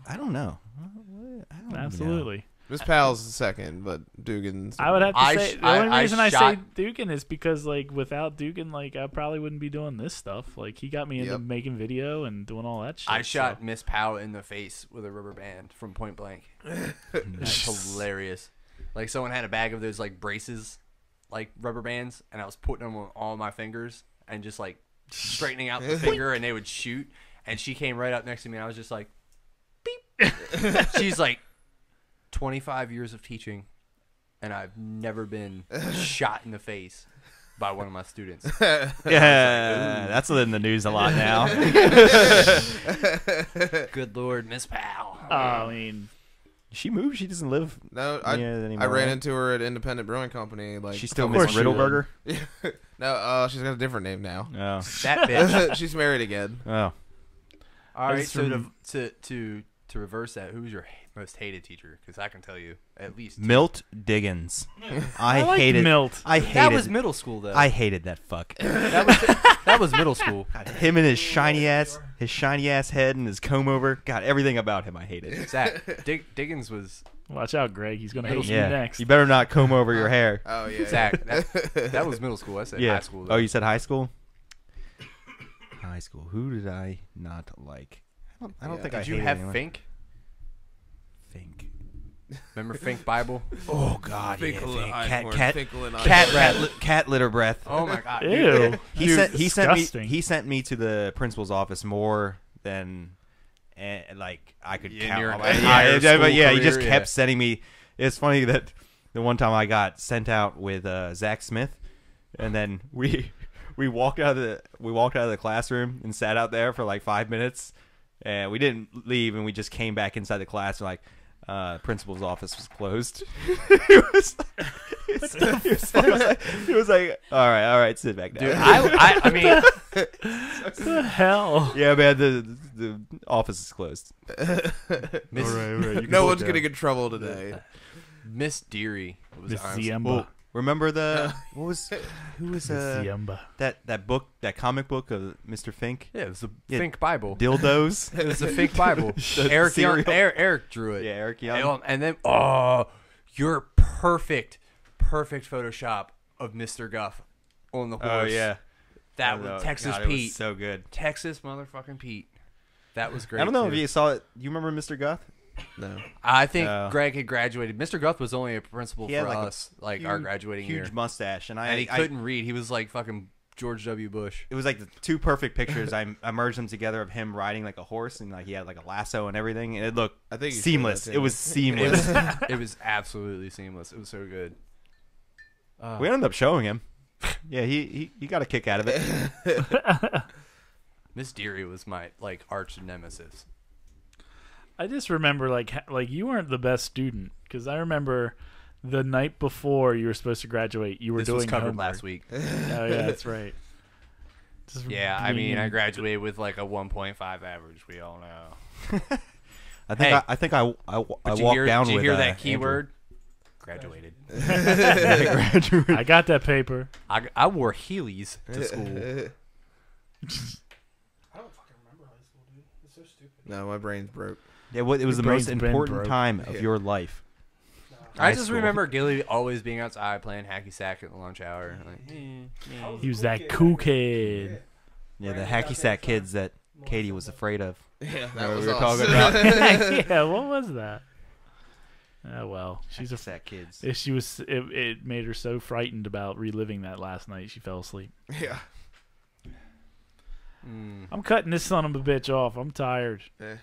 I don't know. I don't even know. Absolutely. Miss Powell's the second, but Dugan's. I would have to I say sh- the I- only I reason I say shot- Dugan is because like without Dugan, like I probably wouldn't be doing this stuff. Like he got me into Yep. making video and doing all that shit. I shot so. Miss Powell in the face with a rubber band from point blank. That's hilarious. Like someone had a bag of those like braces, like rubber bands, and I was putting them on all my fingers and just like straightening out the finger, and they would shoot. And she came right up next to me, and I was just like, beep. She's like, 25 years of teaching, and I've never been shot in the face by one of my students. Yeah, that's in the news a lot now. Good Lord, Miss Powell. I mean, She moved. She doesn't live. No, anymore, I ran right? into her at Independent Brewing Company. Like She's still a Miss couple months ago. Riddleberger. No, she's got a different name now. Oh, That bitch. She's married again. oh. All right, That's so from- to reverse that, who's your most hated teacher? Because I can tell you at least two. Milt Diggins. I liked hated Milt. I hated. That was middle school though. I hated that fuck. that was middle school. Him and his shiny ass head and his comb over. God, everything about him I hated. Zach Diggins was watch out, Greg. He's gonna hate you Yeah, next. you better not comb over your hair. Oh yeah. Zach. That was middle school. I said Yeah. high school. Though. Oh, you said high school. High school. Who did I not like? I don't Yeah. think I Did you hated have anyone. Fink? Fink. Remember Fink Bible? Oh God, Finkel and yeah, Fink. Einhorn, Cat, Finkel and cat, Einhorn. cat litter breath. Oh my God. Ew. He Dude, sent disgusting. me to the principal's office more than like I could In count. your on my- entire but school yeah, he just career, kept yeah. sending me. It's funny that the one time I got sent out with Zach Smith, and then we walked out of the classroom and sat out there for like 5 minutes, and we didn't leave, and we just came back inside the class and like. Principal's office was closed. He was like, all right, sit back down. Dude, I mean, What the hell? Yeah, man, the office is closed. Miss, No one's getting in trouble today. Miss Deary was Miss honestly- Ziemba. Remember who was Miss Ziemba. that book, that comic book of Mr. Fink? Yeah, it was the Yeah. Fink Bible. Dildos. It was the Fink Bible. The Eric Young, cereal. Eric drew it. Yeah, Eric Young. And then your perfect Photoshop of Mr. Guff on the horse. Oh yeah, That I know. was Texas God, it was Pete. so good. Texas motherfucking Pete. That was great. I don't know too. if you saw it. You remember Mr. Guff? No. I think No. Greg had graduated. Mr. Guth was only a principal He for had, like, a us, like our graduating huge year. mustache, and And he couldn't read. He was like fucking George W. Bush. It was like the two perfect pictures. I merged them together of him riding like a horse, and like he had like a lasso and everything, and it looked I think you showed seamless. that to It me. was seamless. It was absolutely seamless. It was so good. We ended up showing him. Yeah, he got a kick out of it. Miss Deary was my like arch nemesis. I just remember like you weren't the best student because I remember the night before you were supposed to graduate, you were This doing was covered homework. last week. Oh yeah, that's right. Just Yeah, I being mean, I in- graduated with like a 1.5 average. We all know. I think Hey. I think I walked Did down you with. hear that Andrew. keyword? Graduated. I got that paper. I wore Heelys to school. I don't fucking remember high school, dude. It's so stupid. No, my brain's broke. Yeah, it was Your the most brain's been important broke. time of Yeah. your life. I High just school. remember Gilly always being outside playing hacky sack at the lunch hour. Like, He was that cool kid. Yeah, the hacky sack kids that Katie was afraid of. Yeah, That was we were us. talking about. Yeah, what was that? Oh well, she's Hacky a. sack kids. She was. It made her so frightened about reliving that last night. She fell asleep. Yeah. I'm cutting this son of a bitch off. I'm tired. Eh.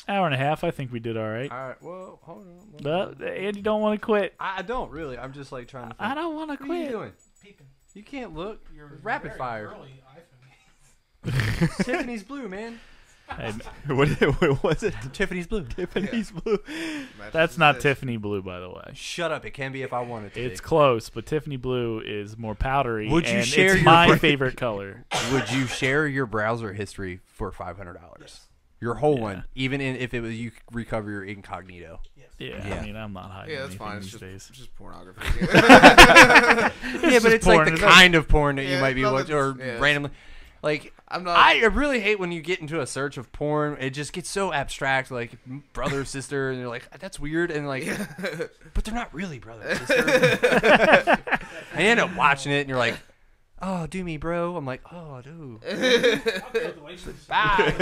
Hour and a half. I think we did all right. all right, well, hold on. But Andy don't want to quit. I don't really. I'm just like trying to. I don't want to What are you quit. doing? Peeping. You can't look. You're Rapid very fire. early iPhone. Tiffany's blue, man. Hey, what was it? Tiffany's blue. Tiffany's blue. that's not Tiffany blue, by the way. Shut up. It can be if I wanted to. It's close, but Tiffany blue is more powdery. Would you and share it's your my bra- favorite color. Would you share your browser history for $500? Your whole one, even if it was you recover your incognito. Yeah, Yeah. I mean, I'm not hiding Yeah, that's anything fine. It's these days. just pornography. Yeah, but just it's like porn. the It's kind of porn that you Yeah, might be watching, or nothing's- yeah. randomly. Like, I'm not. I really hate when you get into a search of porn. It just gets so abstract, like brother, sister, and you're like, that's weird, and like, but they're not really brother and sister. And you end up watching it, and you're like, oh, do me, bro. I'm like, oh, dude. Bye.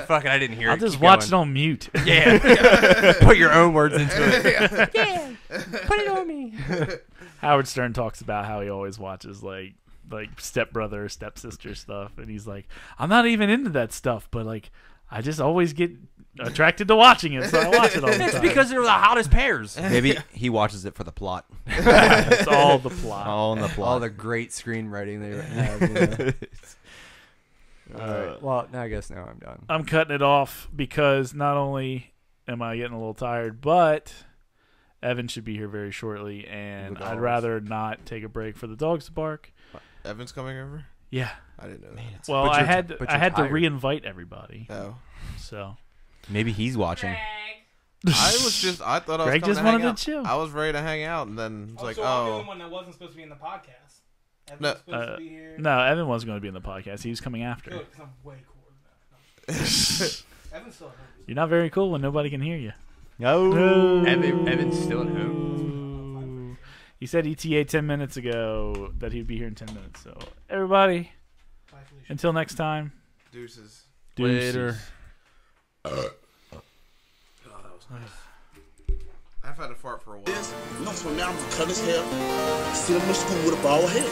Fucking, I didn't hear I'll it. just Keep watch going. it on mute. Yeah. Put your own words into it. Yeah. Put it on me. Howard Stern talks about how he always watches like stepbrother, stepsister stuff, and he's like, I'm not even into that stuff, but like, I just always get attracted to watching it, so I watch it all the It's time. because they're the hottest pairs. Maybe he watches it for the plot. It's all the plot. All in the plot. All the great screenwriting they have. All right. Well, I guess now I'm done. I'm cutting it off because not only am I getting a little tired, but Evan should be here very shortly, and The I'd dogs. rather not take a break for the dogs to bark. Evan's coming over. Yeah. I didn't know. that. Well, But I you're- had but I you're had to tired. re-invite everybody. Oh, So Maybe he's watching. I thought I was Greg coming just to hang wanted out. to chill. I was ready to hang out, and then it's like, so I'm the only oh, one that wasn't supposed to be in the podcast. Evan's No. supposed to be here. No, Evan wasn't going to be in the podcast. He was coming after. Good, because I'm way cooler than that. No. Evan's still at home. You're not very cool when nobody can hear you. No. Evan's still at home. He said ETA 10 minutes ago that he'd be here in 10 minutes. So, everybody, Bye, Felicia. until next time. deuces. Later. I've had to fart for a while. No, so now I'm gonna cut his hair, send him to school with a bald head.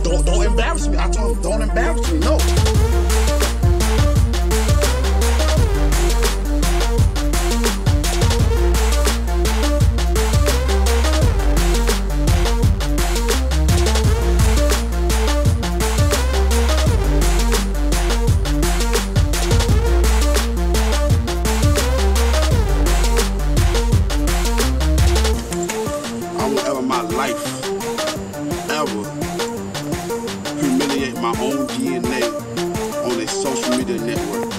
Don't embarrass me. I told him, don't embarrass me. No. I will ever in my life ever humiliate my own DNA on a social media network.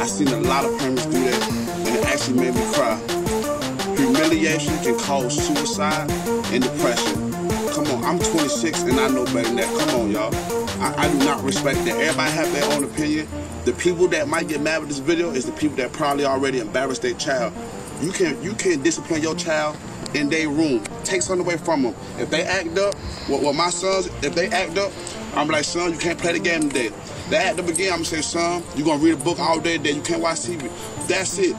I seen a lot of parents do that, and it actually made me cry. Humiliation can cause suicide and depression. Come on, I'm 26 and I know better than that. Come on, y'all. I do not respect that. Everybody have their own opinion. The people that might get mad with this video is the people that probably already embarrassed their child. You can discipline your child in their room. Take something away from them. If they act up, well, my sons, if they act up, I'm like, son, you can't play the game today. They act up again, I'm gonna say, son, you're gonna read a book all day today. You can't watch TV. That's it.